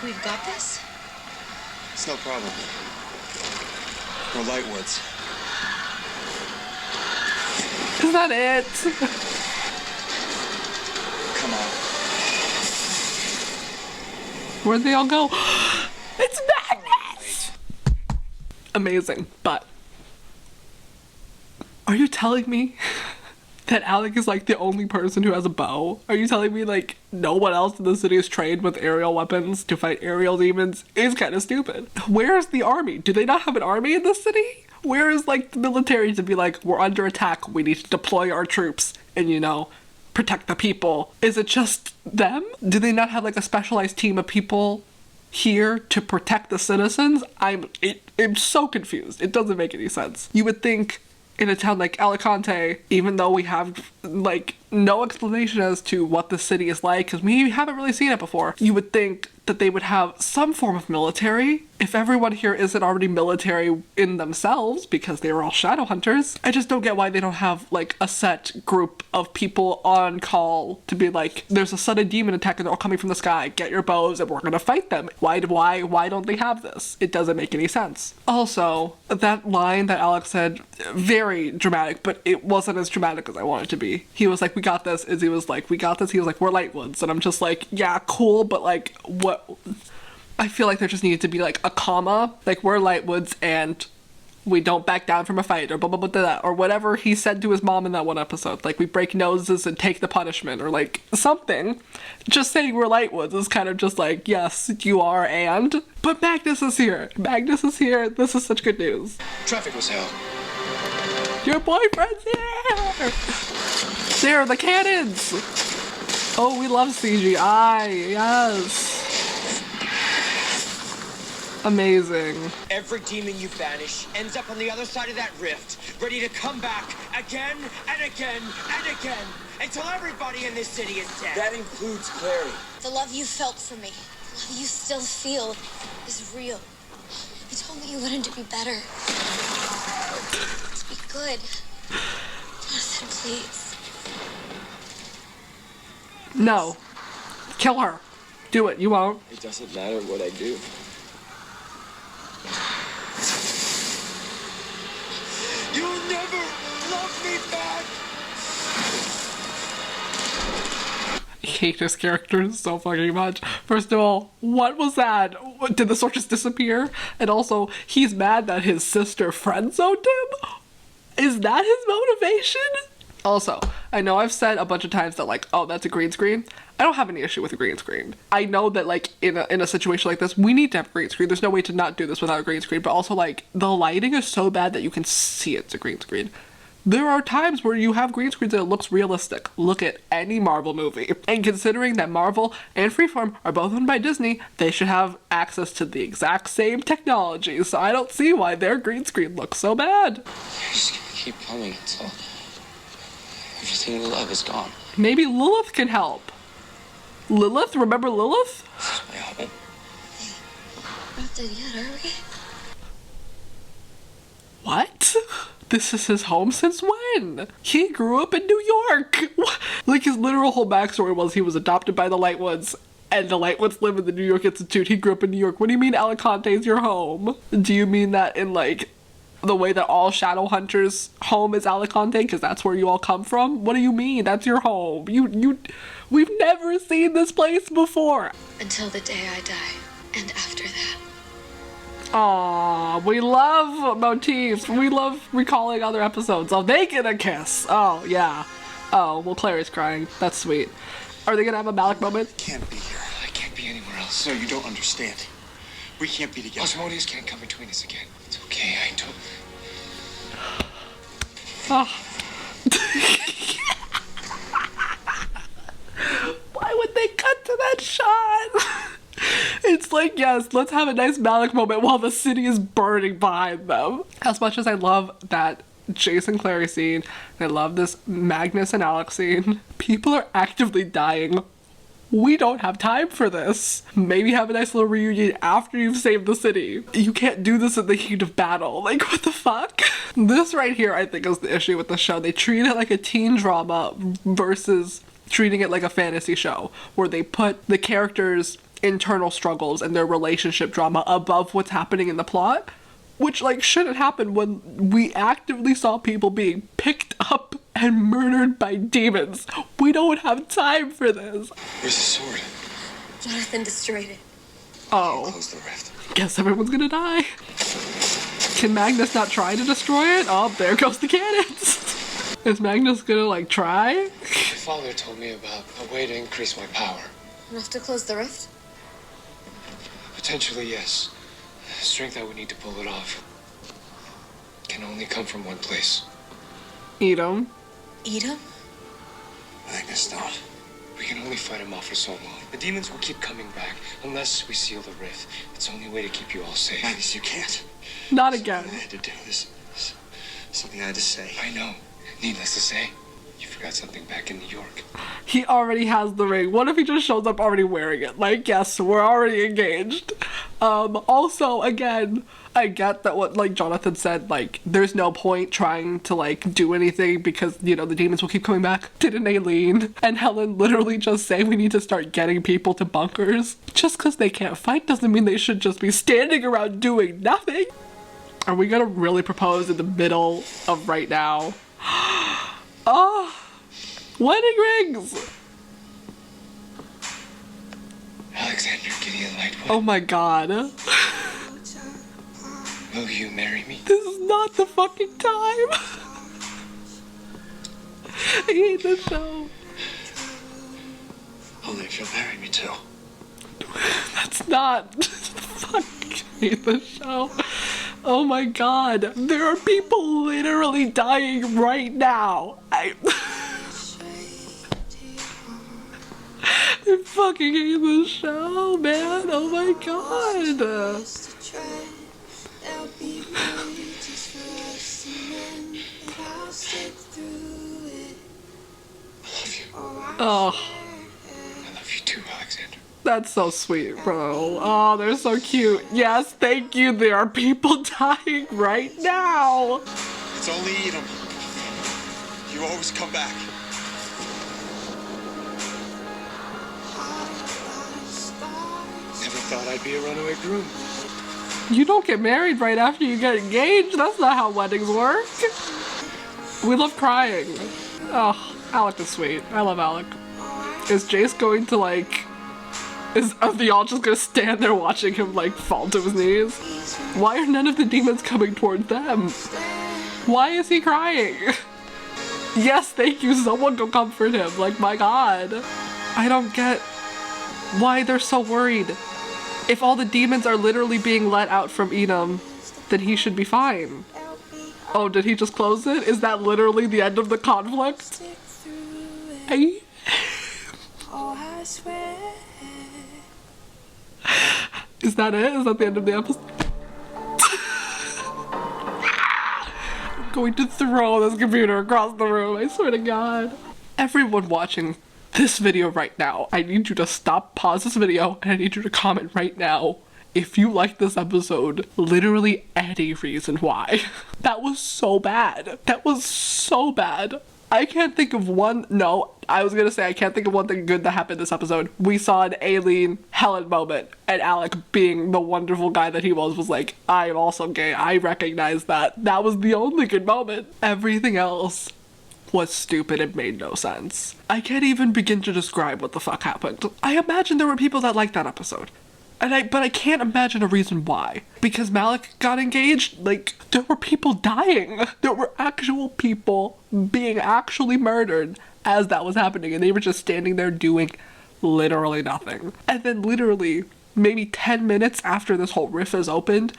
We've got this? It's no problem. We're Lightwoods. Is that it? Come on. Where'd they all go? It's Magnus! Amazing, but are you telling me that Alec is, like, the only person who has a bow? Are you telling me, like, no one else in the city is trained with aerial weapons to fight aerial demons? It's kind of stupid. Where's the army? Do they not have an army in this city? Where is, like, the military to be like, we're under attack, we need to deploy our troops and, you know, protect the people? Is it just them? Do they not have, like, a specialized team of people here to protect the citizens? I'm so confused. It doesn't make any sense. You would think in a town like Alicante, even though we have, like, no explanation as to what the city is like, because we haven't really seen it before, you would think that they would have some form of military. If everyone here isn't already military in themselves, because they were all Shadowhunters, I just don't get why they don't have, like, a set group of people on call to be like, there's a sudden demon attack and they're all coming from the sky, get your bows and we're gonna fight them. Why don't they have this? It doesn't make any sense. Also, that line that Alex said, very dramatic, but it wasn't as dramatic as I wanted it to be. He was like, we got this. Izzy was like, we got this. He was like, we're Lightwoods. And I'm just like, yeah, cool, but, like, what? I feel like there just needed to be, like, a comma. Like, we're Lightwoods and We don't back down from a fight, or blah, blah, blah, blah, blah, or whatever he said to his mom in that one episode. Like, we break noses and take the punishment, or like, something. Just saying we're Lightwoods is kind of just like, yes, you are, and... But Magnus is here. Magnus is here. This is such good news. Traffic was hell. Your boyfriend's here! There are the cannons! Oh, we love CGI, yes. Amazing. Every demon you banish ends up on the other side of that rift, ready to come back again and again and again, until everybody in this city is dead. That includes Clary. The love you felt for me, the love you still feel, is real. You told me you wanted to be better. To be good. Jonathan, please. No. Kill her. Do it. You won't. It doesn't matter what I do. You'll never love me back! I hate this character so fucking much. First of all, what was that? Did the sword just disappear? And also, he's mad that his sister friend-zoned him? Is that his motivation? Also, I know I've said a bunch of times that like, oh, that's a green screen. I don't have any issue with a green screen. I know that like in a situation like this, we need to have a green screen. There's no way to not do this without a green screen, but also like the lighting is so bad that you can see it's a green screen. There are times where you have green screens and it looks realistic. Look at any Marvel movie. And considering that Marvel and Freeform are both owned by Disney, they should have access to the exact same technology. So I don't see why their green screen looks so bad. You're just gonna keep coming until everything we love is gone. Maybe Lilith can help. Lilith? Remember Lilith? My home. We're not dead yet, are we? What? This is his home since when? He grew up in New York. Like his literal whole backstory was he was adopted by the Lightwoods and the Lightwoods live in the New York Institute. He grew up in New York. What do you mean Alicante is your home? Do you mean that in like the way that all Shadowhunters' home is Alicante because that's where you all come from? What do you mean? That's your home. We've never seen this place before. Until the day I die. And after that. Aww, we love motifs. We love recalling other episodes. Oh, they get a kiss. Oh, yeah. Oh, well, Clary's crying. That's sweet. Are they gonna have a Malec moment? Can't be here. I can't be anywhere else. No, you don't understand. We can't be together. Osmodeus can't come between us again. It's okay, I don't. Oh. Why would they cut to that shot? It's like, yes, let's have a nice Malec moment while the city is burning behind them. As much as I love that Jason Clary scene, I love this Magnus and Alex scene, people are actively dying. We don't have time for this. Maybe have a nice little reunion after you've saved the city. You can't do this in the heat of battle. Like, what the fuck? This right here, I think, is the issue with the show. They treat it like a teen drama versus treating it like a fantasy show, where they put the characters' internal struggles and their relationship drama above what's happening in the plot, which like shouldn't happen when we actively saw people being picked up and murdered by demons. We don't have time for this. Where's the sword? Jonathan destroyed it. Oh. Close the rift. Guess everyone's gonna die. Can Magnus not try to destroy it? Oh, there goes the cannons. Is Magnus gonna like try? My father told me about a way to increase my power. Enough to close the rift? Potentially, yes. Strength I would need to pull it off can only come from one place. Eat 'em. Eat him? Magnus, not. We can only fight him off for so long. The demons will keep coming back unless we seal the rift. It's the only way to keep you all safe. Magnus, you can't. Not again. Something I had to do this. Something I had to say. I know. Needless to say, you forgot something back in New York. He already has the ring. What if he just shows up already wearing it? Like, yes, we're already engaged. Also, again, I get that what, like, Jonathan said, like, there's no point trying to, like, do anything because, you know, the demons will keep coming back. Didn't Aileen and Helen literally just say we need to start getting people to bunkers? Just because they can't fight doesn't mean they should just be standing around doing nothing. Are we gonna really propose in the middle of right now? Oh, wedding rings! Alexander Gideon Lightwood. Oh my god. Will Will you marry me? This is not the fucking time. I hate this show. Only if you'll marry me too. That's not. Fuck. I hate this show. Oh my god. There are people literally dying right now. I fucking hate this show, man. Oh my god. Oh. I love you too, Alexander. That's so sweet, bro. Oh, they're so cute. Yes, thank you. There are people dying right now. It's only Edom. You always come back. Never thought I'd be a runaway groom. You don't get married right after you get engaged. That's not how weddings work. We love crying. Oh, Alec is sweet. I love Alec. Is Jace going to like... Are they all just gonna stand there watching him like fall to his knees? Why are none of the demons coming towards them? Why is he crying? Yes, thank you. Someone go comfort him. Like, my god. I don't get why they're so worried. If all the demons are literally being let out from Edom, then he should be fine. Oh, did he just close it? Is that literally the end of the conflict? Hey? Is that it? Is that the end of the episode? I'm going to throw this computer across the room, I swear to god. Everyone watching this video right now, I need you to pause this video, and I need you to comment right now if you like this episode. Literally any reason why. That was so bad. That was so bad. I can't think of one. No, I was gonna say I can't think of one thing good that happened this episode. We saw an Aileen Helen moment, and Alec, being the wonderful guy that he was like, I am also gay. I recognize that. That was the only good moment. Everything else was stupid and made no sense. I can't even begin to describe what the fuck happened. I imagine there were people that liked that episode. But I can't imagine a reason why. Because Malec got engaged, like, there were people dying. There were actual people being actually murdered as that was happening, and they were just standing there doing literally nothing. And then literally, maybe 10 minutes after this whole rift is opened,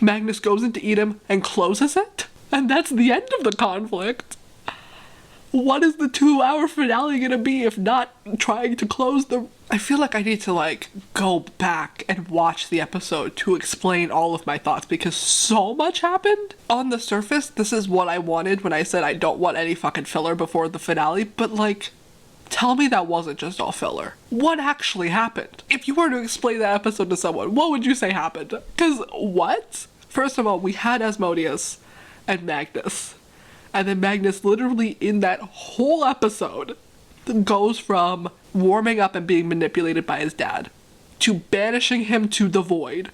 Magnus goes into Edom and closes it? And that's the end of the conflict. What is the 2-hour finale gonna be if not trying to close the... I feel like I need to like go back and watch the episode to explain all of my thoughts because so much happened. On the surface, this is what I wanted when I said I don't want any fucking filler before the finale, but like, tell me that wasn't just all filler. What actually happened? If you were to explain that episode to someone, what would you say happened? Because what? First of all, we had Asmodeus and Magnus. And then Magnus literally in that whole episode goes from warming up and being manipulated by his dad to banishing him to the void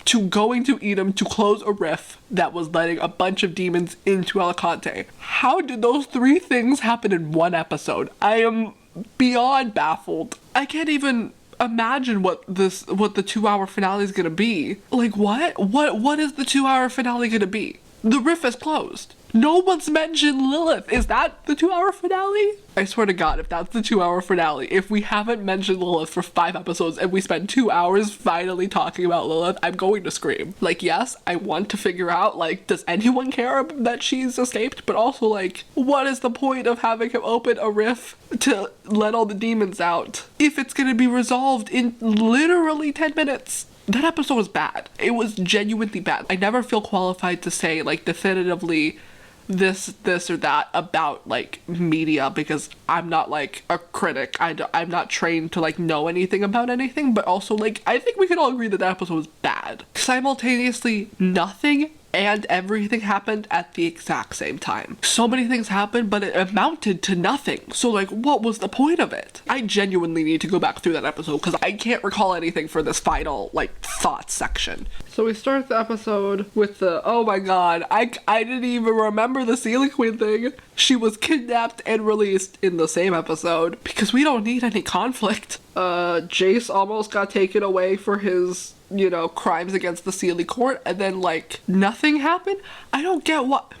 to going to Edom to close a rift that was letting a bunch of demons into Alicante. How did those three things happen in one episode? I am beyond baffled. I can't even imagine what the 2-hour finale is gonna be. Like what? What is the 2-hour finale gonna be? The rift is closed. No one's mentioned Lilith. Is that the 2-hour finale? I swear to God, if that's the 2-hour finale, if we haven't mentioned Lilith for 5 episodes and we spend 2 hours finally talking about Lilith, I'm going to scream. Like, yes, I want to figure out, like, does anyone care that she's escaped? But also, like, what is the point of having him open a rift to let all the demons out if it's gonna be resolved in literally 10 minutes? That episode was bad. It was genuinely bad. I never feel qualified to say, like, definitively this or that about like media because I'm not like a critic. I'm not trained to like know anything about anything, but also like I think we can all agree that that episode was bad. Simultaneously, nothing and everything happened at the exact same time. So many things happened, but it amounted to nothing. So like, what was the point of it? I genuinely need to go back through that episode because I can't recall anything for this final like thoughts section. So we start the episode with the, oh my god, I didn't even remember the Seelie Queen thing. She was kidnapped and released in the same episode because we don't need any conflict. Jace almost got taken away for his, you know, crimes against the Seelie Court, and then like nothing happened. I don't get what.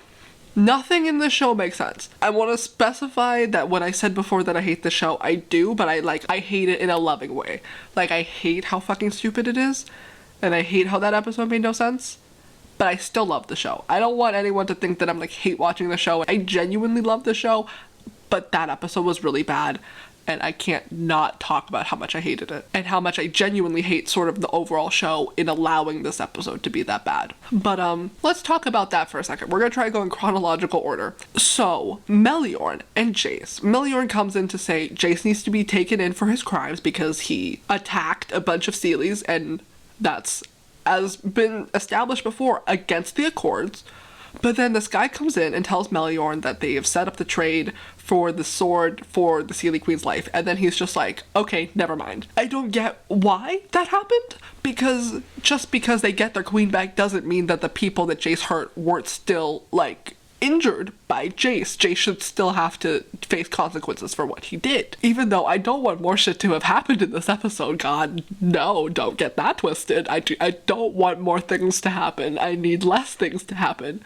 Nothing in this show makes sense. I want to specify that when I said before that I hate the show, I do, but I hate it in a loving way. Like, I hate how fucking stupid it is, and I hate how that episode made no sense, but I still love the show. I don't want anyone to think that I'm like hate watching the show. I genuinely love the show, but that episode was really bad, and I can't not talk about how much I hated it, and how much I genuinely hate sort of the overall show in allowing this episode to be that bad. But let's talk about that for a second. We're gonna try to go in chronological order. So, Meliorn and Jace. Meliorn comes in to say Jace needs to be taken in for his crimes because he attacked a bunch of Seelies, and that's, as been established before, against the Accords. But then this guy comes in and tells Meliorn that they have set up the trade for the sword for the Seelie Queen's life, and then he's just like, okay, never mind. I don't get why that happened, because just because they get their queen back doesn't mean that the people that Jace hurt weren't still, like, injured by Jace. Jace should still have to face consequences for what he did. Even though I don't want more shit to have happened in this episode, God, no, don't get that twisted. I don't want more things to happen. I need less things to happen.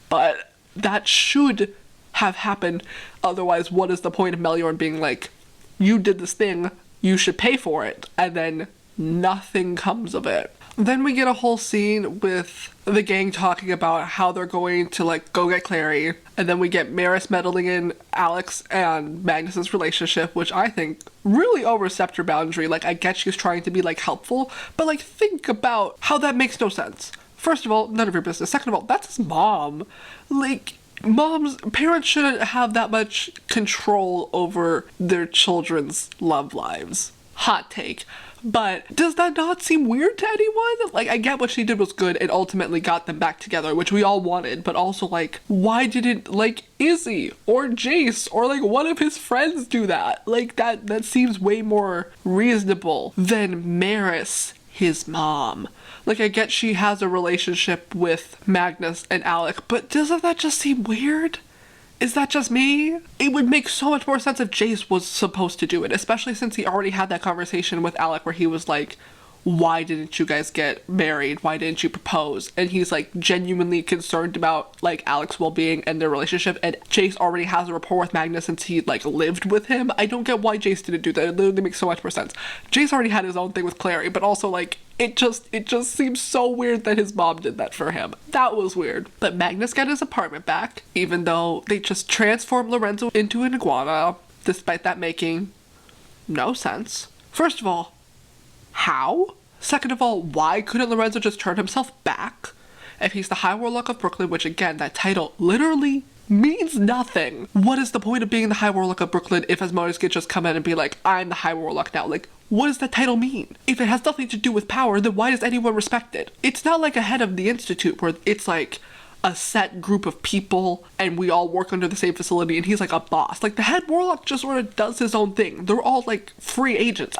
But that should have happened. Otherwise, what is the point of Meliorn being like, you did this thing, you should pay for it, and then nothing comes of it. Then we get a whole scene with the gang talking about how they're going to, like, go get Clary. And then we get Maris meddling in Alex and Magnus's relationship, which I think really overstepped her boundary. Like, I get she's trying to be, like, helpful, but, like, think about how that makes no sense. First of all, none of your business. Second of all, that's his mom. Like, parents shouldn't have that much control over their children's love lives. Hot take. But does that not seem weird to anyone? Like, I get what she did was good and ultimately got them back together, which we all wanted, but also, like, why didn't, like, Izzy or Jace or, like, one of his friends do that? Like, that seems way more reasonable than Maris, his mom. Like, I get she has a relationship with Magnus and Alec, but doesn't that just seem weird? Is that just me? It would make so much more sense if Jace was supposed to do it, especially since he already had that conversation with Alec where he was like, why didn't you guys get married? Why didn't you propose? And he's like genuinely concerned about like Alec's well-being and their relationship, and Jace already has a rapport with Magnus since he like lived with him. I don't get why Jace didn't do that. It literally makes so much more sense. Jace already had his own thing with Clary, but also like it just seems so weird that his mom did that for him. That was weird. But Magnus got his apartment back, even though they just transformed Lorenzo into an iguana, despite that making no sense. First of all, how? Second of all, why couldn't Lorenzo just turn himself back? If he's the High Warlock of Brooklyn, which again, that title literally means nothing. What is the point of being the High Warlock of Brooklyn if Asmodeus could just come in and be like, I'm the High Warlock now? Like, what does that title mean? If it has nothing to do with power, then why does anyone respect it? It's not like a head of the Institute where it's like a set group of people and we all work under the same facility and he's like a boss. Like, the head warlock just sort of does his own thing. They're all like free agents.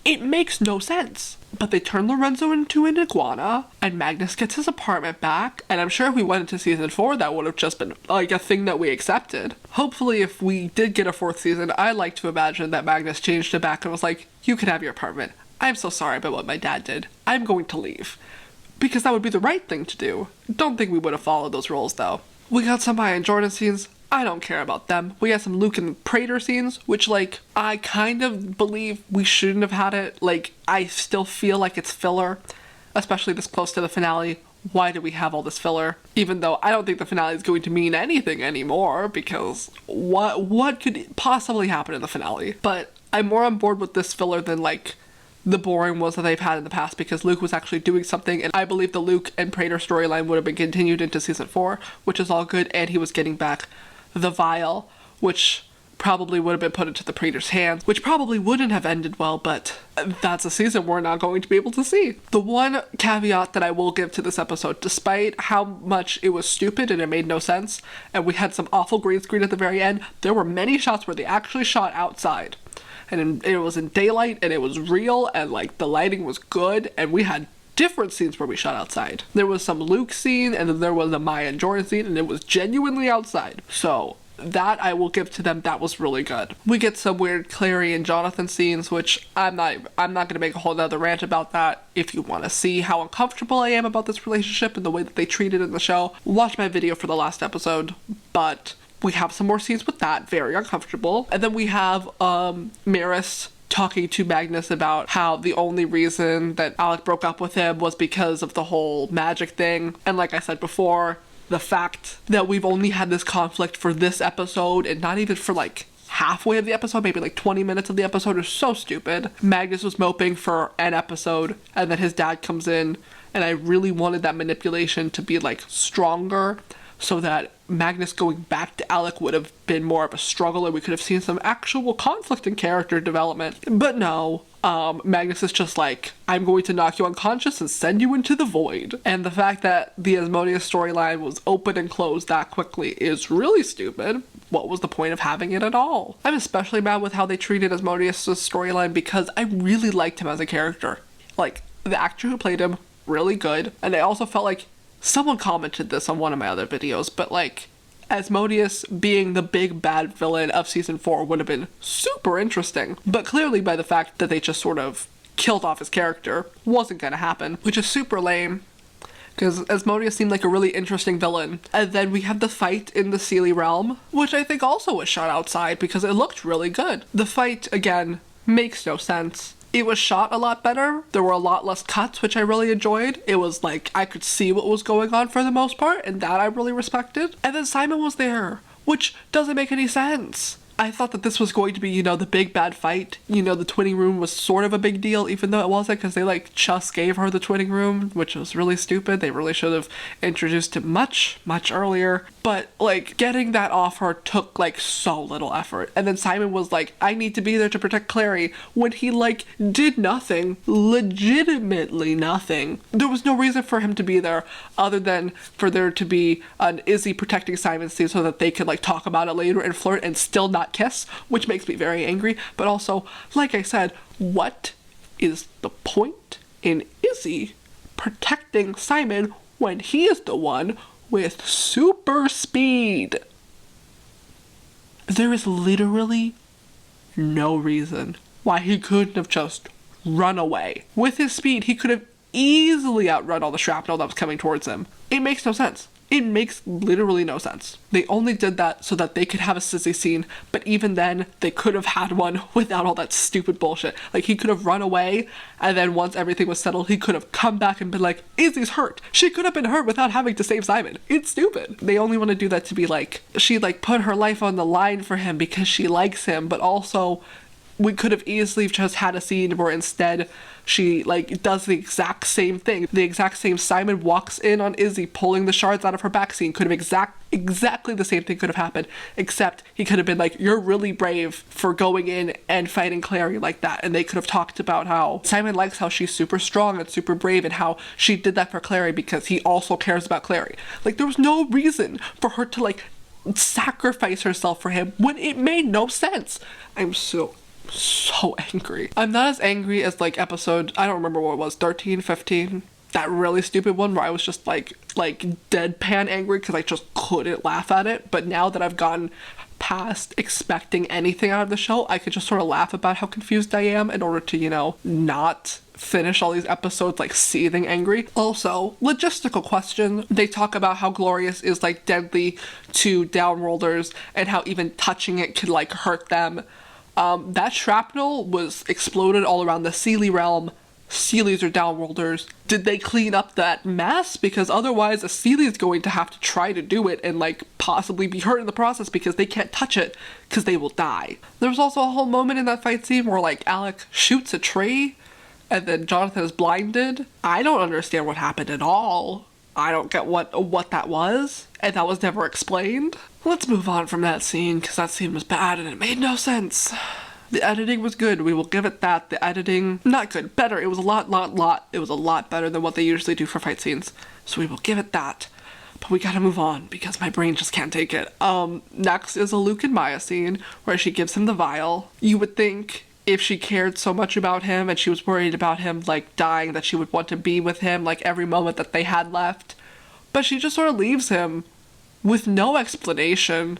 It makes no sense. But they turn Lorenzo into an iguana, and Magnus gets his apartment back, and I'm sure if we went into season 4, that would have just been, like, a thing that we accepted. Hopefully, if we did get a 4th season, I like to imagine that Magnus changed it back and was like, you can have your apartment. I'm so sorry about what my dad did. I'm going to leave. Because that would be the right thing to do. Don't think we would have followed those rules, though. We got some Maya and Jordan scenes. I don't care about them. We got some Luke and Praetor scenes, which, like, I kind of believe we shouldn't have had it. Like, I still feel like it's filler, especially this close to the finale. Why do we have all this filler? Even though I don't think the finale is going to mean anything anymore, because what could possibly happen in the finale? But I'm more on board with this filler than, like, the boring ones that they've had in the past, because Luke was actually doing something, and I believe the Luke and Praetor storyline would have been continued into season 4, which is all good, and he was getting back the vial, which probably would have been put into the Praetor's hands, which probably wouldn't have ended well, but that's a season we're not going to be able to see. The one caveat that I will give to this episode, despite how much it was stupid and it made no sense, and we had some awful green screen at the very end, there were many shots where they actually shot outside. And it was in daylight, and it was real, and, like, the lighting was good, and we had different scenes where we shot outside. There was some Luke scene, and then there was a Maya and Jordan scene, and it was genuinely outside. So that I will give to them. That was really good. We get some weird Clary and Jonathan scenes, which I'm not gonna make a whole nother rant about that. If you want to see how uncomfortable I am about this relationship and the way that they treat it in the show, watch my video for the last episode. But we have some more scenes with that, very uncomfortable. And then we have Maris talking to Magnus about how the only reason that Alec broke up with him was because of the whole magic thing. And like I said before, the fact that we've only had this conflict for this episode and not even for like halfway of the episode, maybe like 20 minutes of the episode, is so stupid. Magnus was moping for an episode, and then his dad comes in, and I really wanted that manipulation to be like stronger, so that Magnus going back to Alec would have been more of a struggle and we could have seen some actual conflict and character development. But no, Magnus is just like, I'm going to knock you unconscious and send you into the void. And the fact that the Asmodeus storyline was open and closed that quickly is really stupid. What was the point of having it at all? I'm especially mad with how they treated Asmodeus' storyline because I really liked him as a character. Like, the actor who played him, really good. And I also felt like someone commented this on one of my other videos, but like, Asmodeus being the big bad villain of season 4 would have been super interesting. But clearly by the fact that they just sort of killed off his character wasn't gonna happen, which is super lame. Because Asmodeus seemed like a really interesting villain. And then we have the fight in the Seelie realm, which I think also was shot outside because it looked really good. The fight, again, makes no sense. It was shot a lot better. There were a lot less cuts, which I really enjoyed. It was like, I could see what was going on for the most part, and that I really respected. And then Simon was there, which doesn't make any sense. I thought that this was going to be, you know, the big bad fight. You know, the twinning room was sort of a big deal, even though it wasn't, because they, like, just gave her the twinning room, which was really stupid. They really should have introduced it much, much earlier. But, like, getting that off her took, like, so little effort. And then Simon was like, I need to be there to protect Clary, when he, like, did nothing. Legitimately nothing. There was no reason for him to be there, other than for there to be an Izzy protecting Simon's scene so that they could, like, talk about it later and flirt and still not kiss, which makes me very angry. But also, like I said, what is the point in Izzy protecting Simon when he is the one with super speed? There is literally no reason why he couldn't have just run away. With his speed, he could have easily outrun all the shrapnel that was coming towards him. It makes no sense. It makes literally no sense. They only did that so that they could have a sissy scene, but even then, they could have had one without all that stupid bullshit. Like, he could have run away, and then once everything was settled, he could have come back and been like, Izzy's hurt. She could have been hurt without having to save Simon. It's stupid. They only want to do that to be like, she, like, put her life on the line for him because she likes him, but also, we could have easily just had a scene where instead she, like, does the exact same thing. The exact same Simon walks in on Izzy pulling the shards out of her back scene. Could have exactly the same thing could have happened, except he could have been like, you're really brave for going in and fighting Clary like that. And they could have talked about how Simon likes how she's super strong and super brave and how she did that for Clary because he also cares about Clary. Like, there was no reason for her to, like, sacrifice herself for him when it made no sense. I'm so angry. I'm not as angry as, like, episode, I don't remember what it was, 13, 15, that really stupid one where I was just like deadpan angry because I just couldn't laugh at it. But now that I've gotten past expecting anything out of the show, I could just sort of laugh about how confused I am in order to, you know, not finish all these episodes like seething angry. Also, logistical question. They talk about how Glorious is, like, deadly to downworlders and how even touching it could, like, hurt them. That shrapnel was exploded all around the Seelie realm. Seelies are downworlders. Did they clean up that mess? Because otherwise a Seelie is going to have to try to do it and, like, possibly be hurt in the process because they can't touch it because they will die. There was also a whole moment in that fight scene where, like, Alec shoots a tree and then Jonathan is blinded. I don't understand what happened at all. I don't get what that was, and that was never explained. Let's move on from that scene, because that scene was bad and it made no sense. The editing was good, we will give it that. The editing, not good, better. It was a lot better than what they usually do for fight scenes. So we will give it that. But we gotta move on, because my brain just can't take it. Next is a Luke and Maya scene, where she gives him the vial. You would think if she cared so much about him and she was worried about him, like, dying, that she would want to be with him, like, every moment that they had left. But she just sort of leaves him with no explanation.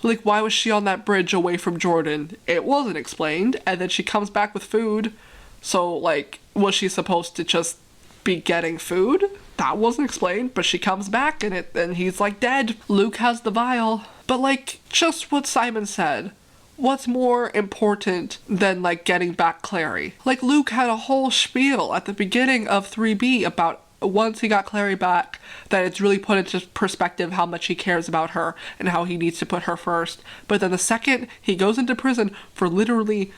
Like, why was she on that bridge away from Jordan? It wasn't explained. And then she comes back with food. So, like, was she supposed to just be getting food? That wasn't explained. But she comes back and he's, like, dead. Luke has the vial. But, like, just what Simon said. What's more important than, like, getting back Clary? Like, Luke had a whole spiel at the beginning of 3B about once he got Clary back, that it's really put into perspective how much he cares about her and how he needs to put her first. But then the second he goes into prison for literally,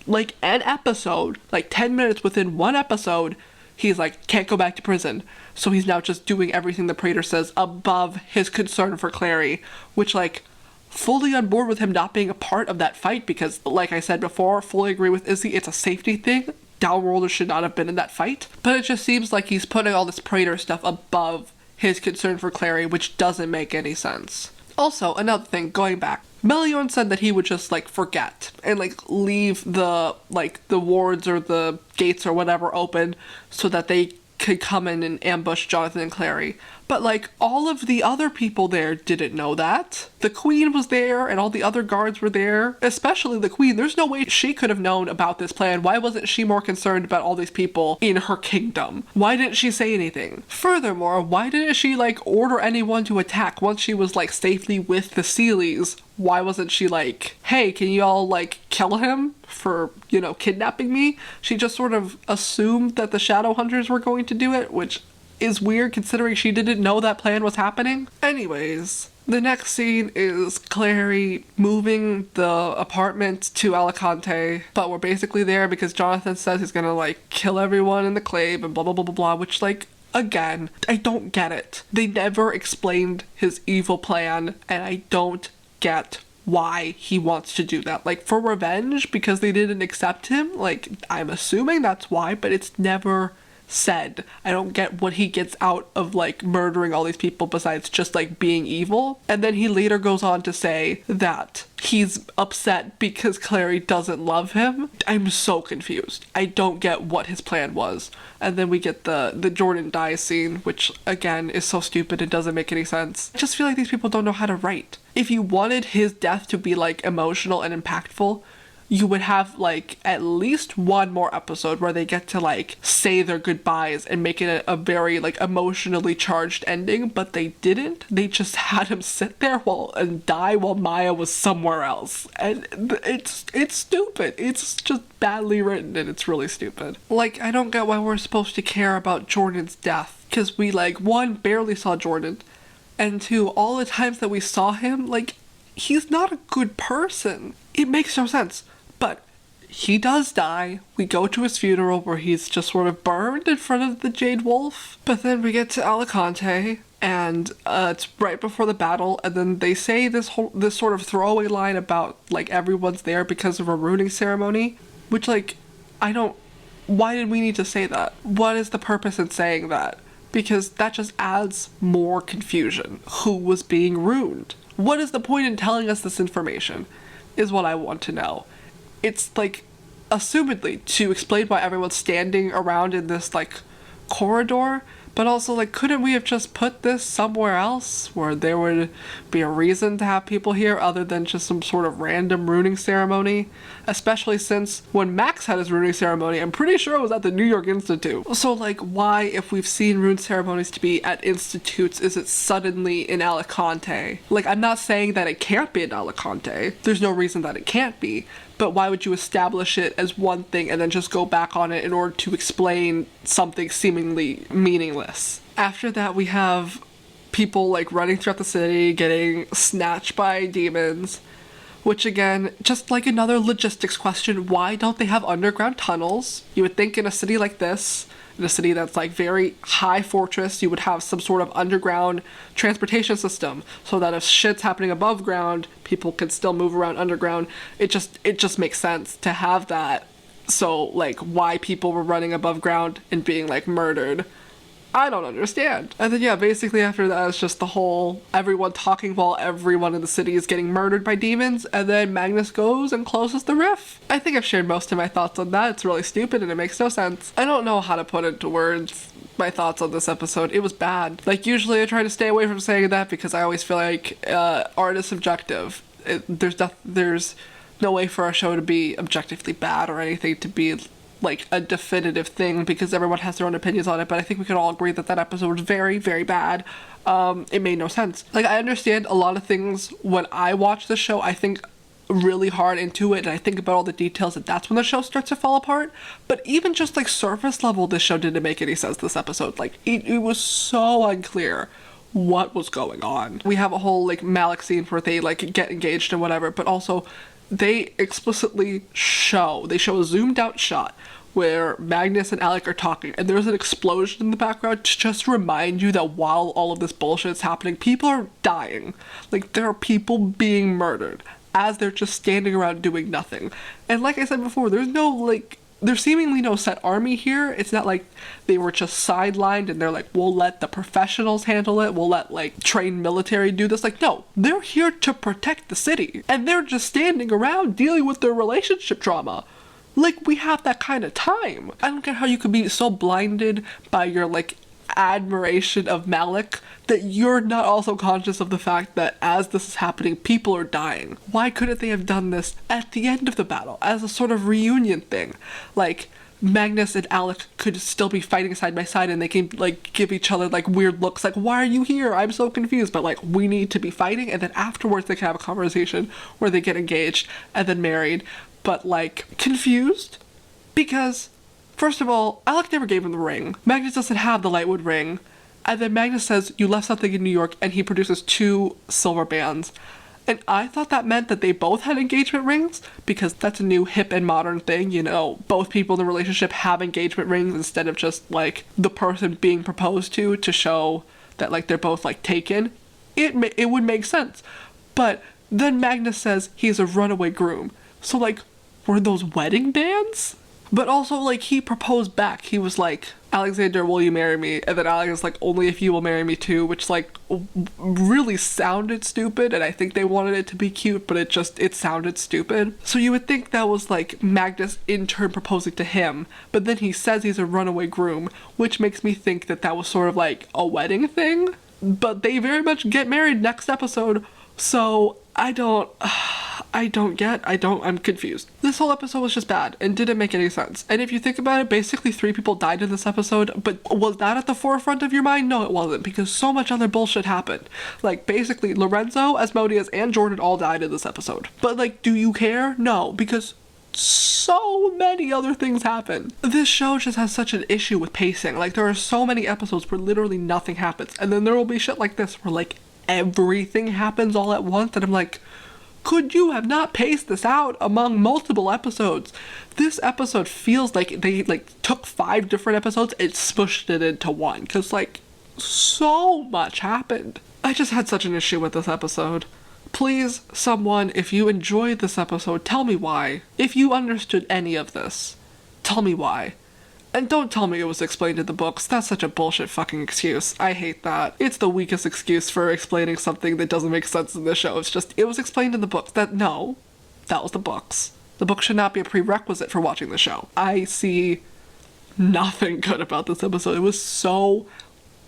like, an episode, like 10 minutes within one episode, he's like, can't go back to prison. So he's now just doing everything the Praetor says above his concern for Clary, which, like, fully on board with him not being a part of that fight because, like I said before, fully agree with Izzy, it's a safety thing. Downworlders should not have been in that fight. But it just seems like he's putting all this Praetor stuff above his concern for Clary, which doesn't make any sense. Also, another thing, going back, Meliorn said that he would just, like, forget and, like, leave the wards or the gates or whatever open so that they could come in and ambush Jonathan and Clary. But, like, all of the other people there didn't know that. The Queen was there, and all the other guards were there. Especially the Queen. There's no way she could have known about this plan. Why wasn't she more concerned about all these people in her kingdom? Why didn't she say anything? Furthermore, why didn't she, like, order anyone to attack once she was, like, safely with the Seelies? Why wasn't she like, hey, can you all, like, kill him for, you know, kidnapping me? She just sort of assumed that the Shadowhunters were going to do it, which is weird considering she didn't know that plan was happening. Anyways, the next scene is Clary moving the apartment to Alicante, but we're basically there because Jonathan says he's gonna, like, kill everyone in the clave and blah blah blah blah blah, which, like, again, I don't get it. They never explained his evil plan, and I don't get why he wants to do that. Like, for revenge because they didn't accept him? Like, I'm assuming that's why, but it's never said. I don't get what he gets out of, like, murdering all these people besides just, like, being evil. And then he later goes on to say that he's upset because Clary doesn't love him. I'm so confused. I don't get what his plan was. And then we get the Jordan dies scene, which, again, is so stupid and doesn't make any sense. I just feel like these people don't know how to write. If you wanted his death to be, like, emotional and impactful, you would have, like, at least one more episode where they get to, like, say their goodbyes and make it a very, like, emotionally charged ending, but they didn't. They just had him sit there and die while Maya was somewhere else. And it's stupid. It's just badly written and it's really stupid. Like, I don't get why we're supposed to care about Jordan's death. Because we, like, one, barely saw Jordan, and two, all the times that we saw him, like, he's not a good person. It makes no sense. But he does die. We go to his funeral where he's just sort of burned in front of the Jade Wolf. But then we get to Alicante, and it's right before the battle, and then they say this sort of throwaway line about, like, everyone's there because of a rooting ceremony, which, like, why did we need to say that? What is the purpose in saying that? Because that just adds more confusion. Who was being ruined? What is the point in telling us this information? Is what I want to know. It's, like, assumedly to explain why everyone's standing around in this, like, corridor, but also, like, couldn't we have just put this somewhere else where there would be a reason to have people here other than just some sort of random ruining ceremony? Especially since when Max had his ruining ceremony, I'm pretty sure it was at the New York Institute. So, like, why, if we've seen rune ceremonies to be at institutes, is it suddenly in Alicante? Like, I'm not saying that it can't be in Alicante. There's no reason that it can't be. But why would you establish it as one thing and then just go back on it in order to explain something seemingly meaningless? After that, we have people, like, running throughout the city, getting snatched by demons, which, again, just like another logistics question, why don't they have underground tunnels? You would think in a city like this, in a city that's, like, very high fortress, you would have some sort of underground transportation system so that if shit's happening above ground, people can still move around underground. It just makes sense to have that. So, like, why people were running above ground and being, like, murdered, I don't understand. And then yeah, basically after that it's just the whole everyone talking while everyone in the city is getting murdered by demons, and then Magnus goes and closes the rift. I think I've shared most of my thoughts on that. It's really stupid and it makes no sense. I don't know how to put into words my thoughts on this episode. It was bad. Like, usually I try to stay away from saying that because I always feel like art is subjective. There's no way for a show to be objectively bad or anything to be like a definitive thing because everyone has their own opinions on it, but I think we can all agree that that episode was very, very bad. It made no sense. Like, I understand a lot of things when I watch the show. I think really hard into it and I think about all the details, and that's when the show starts to fall apart. But even just like surface level, this show didn't make any sense this episode. Like, it was so unclear what was going on. We have a whole like Malec scene where they like get engaged and whatever, but also they explicitly show a zoomed out shot where Magnus and Alec are talking, and there's an explosion in the background to just remind you that while all of this bullshit is happening, people are dying. Like, there are people being murdered as they're just standing around doing nothing. And like I said before, there's seemingly no set army here. It's not like they were just sidelined and they're like, we'll let the professionals handle it, we'll let like trained military do this. Like, no, they're here to protect the city, and they're just standing around dealing with their relationship trauma. Like, we have that kind of time. I don't get how you could be so blinded by your like admiration of Malec that you're not also conscious of the fact that as this is happening, people are dying. Why couldn't they have done this at the end of the battle as a sort of reunion thing? Like, Magnus and Alec could still be fighting side by side and they can like give each other like weird looks like, why are you here? I'm so confused. But like, we need to be fighting, and then afterwards they can have a conversation where they get engaged and then married. But like, confused? Because first of all, Alec never gave him the ring. Magnus doesn't have the Lightwood ring. And then Magnus says, you left something in New York, and he produces 2 silver bands. And I thought that meant that they both had engagement rings, because that's a new hip and modern thing, you know, both people in the relationship have engagement rings instead of just like the person being proposed to show that like they're both like taken. It would make sense. But then Magnus says he's a runaway groom. So like, were those wedding bands? But also, like, he proposed back. He was like, Alexander, will you marry me? And then Alex was like, only if you will marry me too, which, like, really sounded stupid, and I think they wanted it to be cute, but it sounded stupid. So you would think that was, like, Magnus in turn proposing to him, but then he says he's a runaway groom, which makes me think that that was sort of, like, a wedding thing. But they very much get married next episode, so I'm confused. This whole episode was just bad and didn't make any sense. And if you think about it, basically 3 people died in this episode, but was that at the forefront of your mind? No, it wasn't, because so much other bullshit happened. Like, basically, Lorenzo, Asmodeus, and Jordan all died in this episode. But, like, do you care? No, because so many other things happen. This show just has such an issue with pacing. Like, there are so many episodes where literally nothing happens, and then there will be shit like this where, like, everything happens all at once, and I'm like, could you have not paced this out among multiple episodes? This episode feels like they like took 5 different episodes and smushed it into one, because like so much happened. I just had such an issue with this episode. Please, someone, if you enjoyed this episode, tell me why. If you understood any of this, tell me why. And don't tell me it was explained in the books. That's such a bullshit fucking excuse. I hate that. It's the weakest excuse for explaining something that doesn't make sense in the show. It's just, it was explained in the books. That was the books. The book should not be a prerequisite for watching the show. I see nothing good about this episode. It was so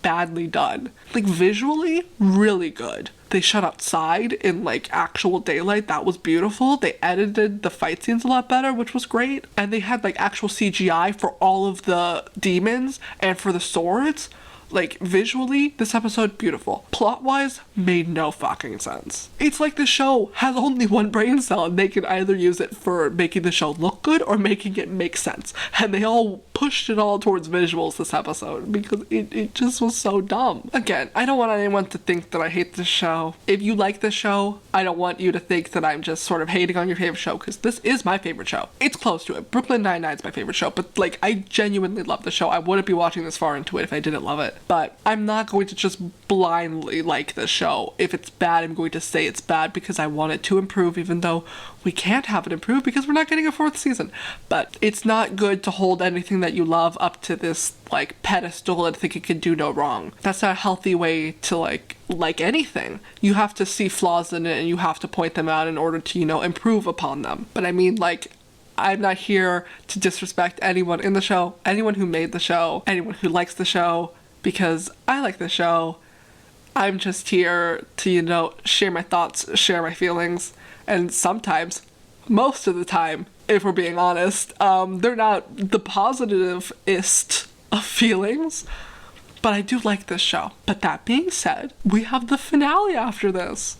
badly done. Like, visually, really good. They shot outside in like actual daylight. That was beautiful. They edited the fight scenes a lot better, which was great. And they had like actual CGI for all of the demons and for the swords. Like, visually, this episode, beautiful. Plot-wise, made no fucking sense. It's like the show has only one brain cell, and they can either use it for making the show look good or making it make sense. And they all pushed it all towards visuals this episode, because it just was so dumb. Again, I don't want anyone to think that I hate this show. If you like this show, I don't want you to think that I'm just sort of hating on your favorite show, because this is my favorite show. It's close to it. Brooklyn Nine-Nine's my favorite show, but like, I genuinely love the show. I wouldn't be watching this far into it if I didn't love it. But I'm not going to just blindly like the show. If it's bad, I'm going to say it's bad because I want it to improve, even though we can't have it improve because we're not getting a 4th season. But it's not good to hold anything that you love up to this, like, pedestal and think it can do no wrong. That's not a healthy way to, like anything. You have to see flaws in it and you have to point them out in order to, improve upon them. But I mean, like, I'm not here to disrespect anyone in the show, anyone who made the show, anyone who likes the show, because I like the show. I'm just here to, share my thoughts, share my feelings, and sometimes, most of the time, if we're being honest, they're not the positivist of feelings, but I do like this show. But that being said, we have the finale after this.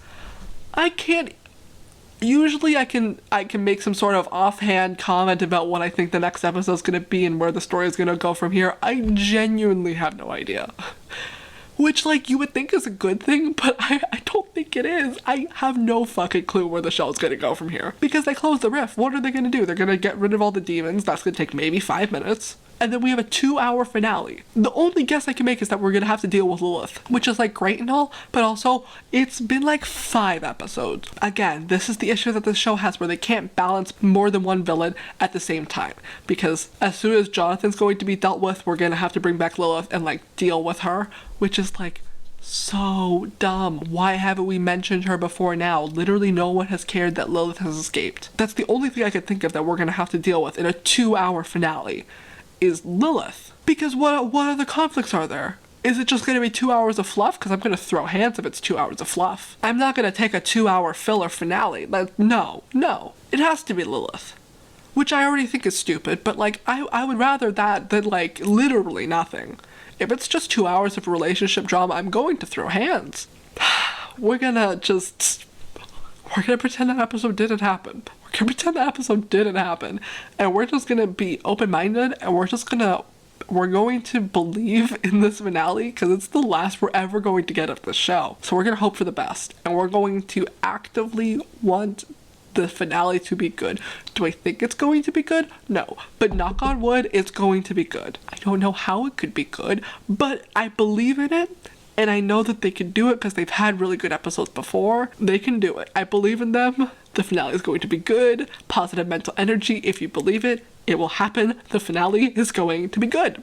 Usually I can make some sort of offhand comment about what I think the next episode is going to be and where the story is going to go from here. I genuinely have no idea. Which, like, you would think is a good thing, but I don't think it is. I have no fucking clue where the show is going to go from here. Because they closed the rift. What are they going to do? They're going to get rid of all the demons. That's going to take maybe 5 minutes. And then we have a 2-hour finale. The only guess I can make is that we're going to have to deal with Lilith, which is, like, great and all, but also, it's been, like, 5 episodes. Again, this is the issue that the show has where they can't balance more than one villain at the same time. Because as soon as Jonathan's going to be dealt with, we're going to have to bring back Lilith and, like, deal with her, which is, like, so dumb. Why haven't we mentioned her before now? Literally no one has cared that Lilith has escaped. That's the only thing I could think of that we're going to have to deal with in a 2-hour finale. Is Lilith. Because what other conflicts are there? Is it just going to be 2 hours of fluff? Because I'm going to throw hands if it's 2 hours of fluff. I'm not going to take a 2-hour filler finale. Like, no. It has to be Lilith. Which I already think is stupid, but, like, I would rather that than, like, literally nothing. If it's just 2 hours of relationship drama, I'm going to throw hands. We're gonna pretend that episode didn't happen. We're gonna pretend that episode didn't happen. And we're just gonna be open-minded, and we're going to believe in this finale, because it's the last we're ever going to get of the show. So we're gonna hope for the best. And we're going to actively want the finale to be good. Do I think it's going to be good? No. But knock on wood, it's going to be good. I don't know how it could be good, but I believe in it. And I know that they can do it because they've had really good episodes before. They can do it. I believe in them. The finale is going to be good. Positive mental energy. If you believe it, it will happen. The finale is going to be good.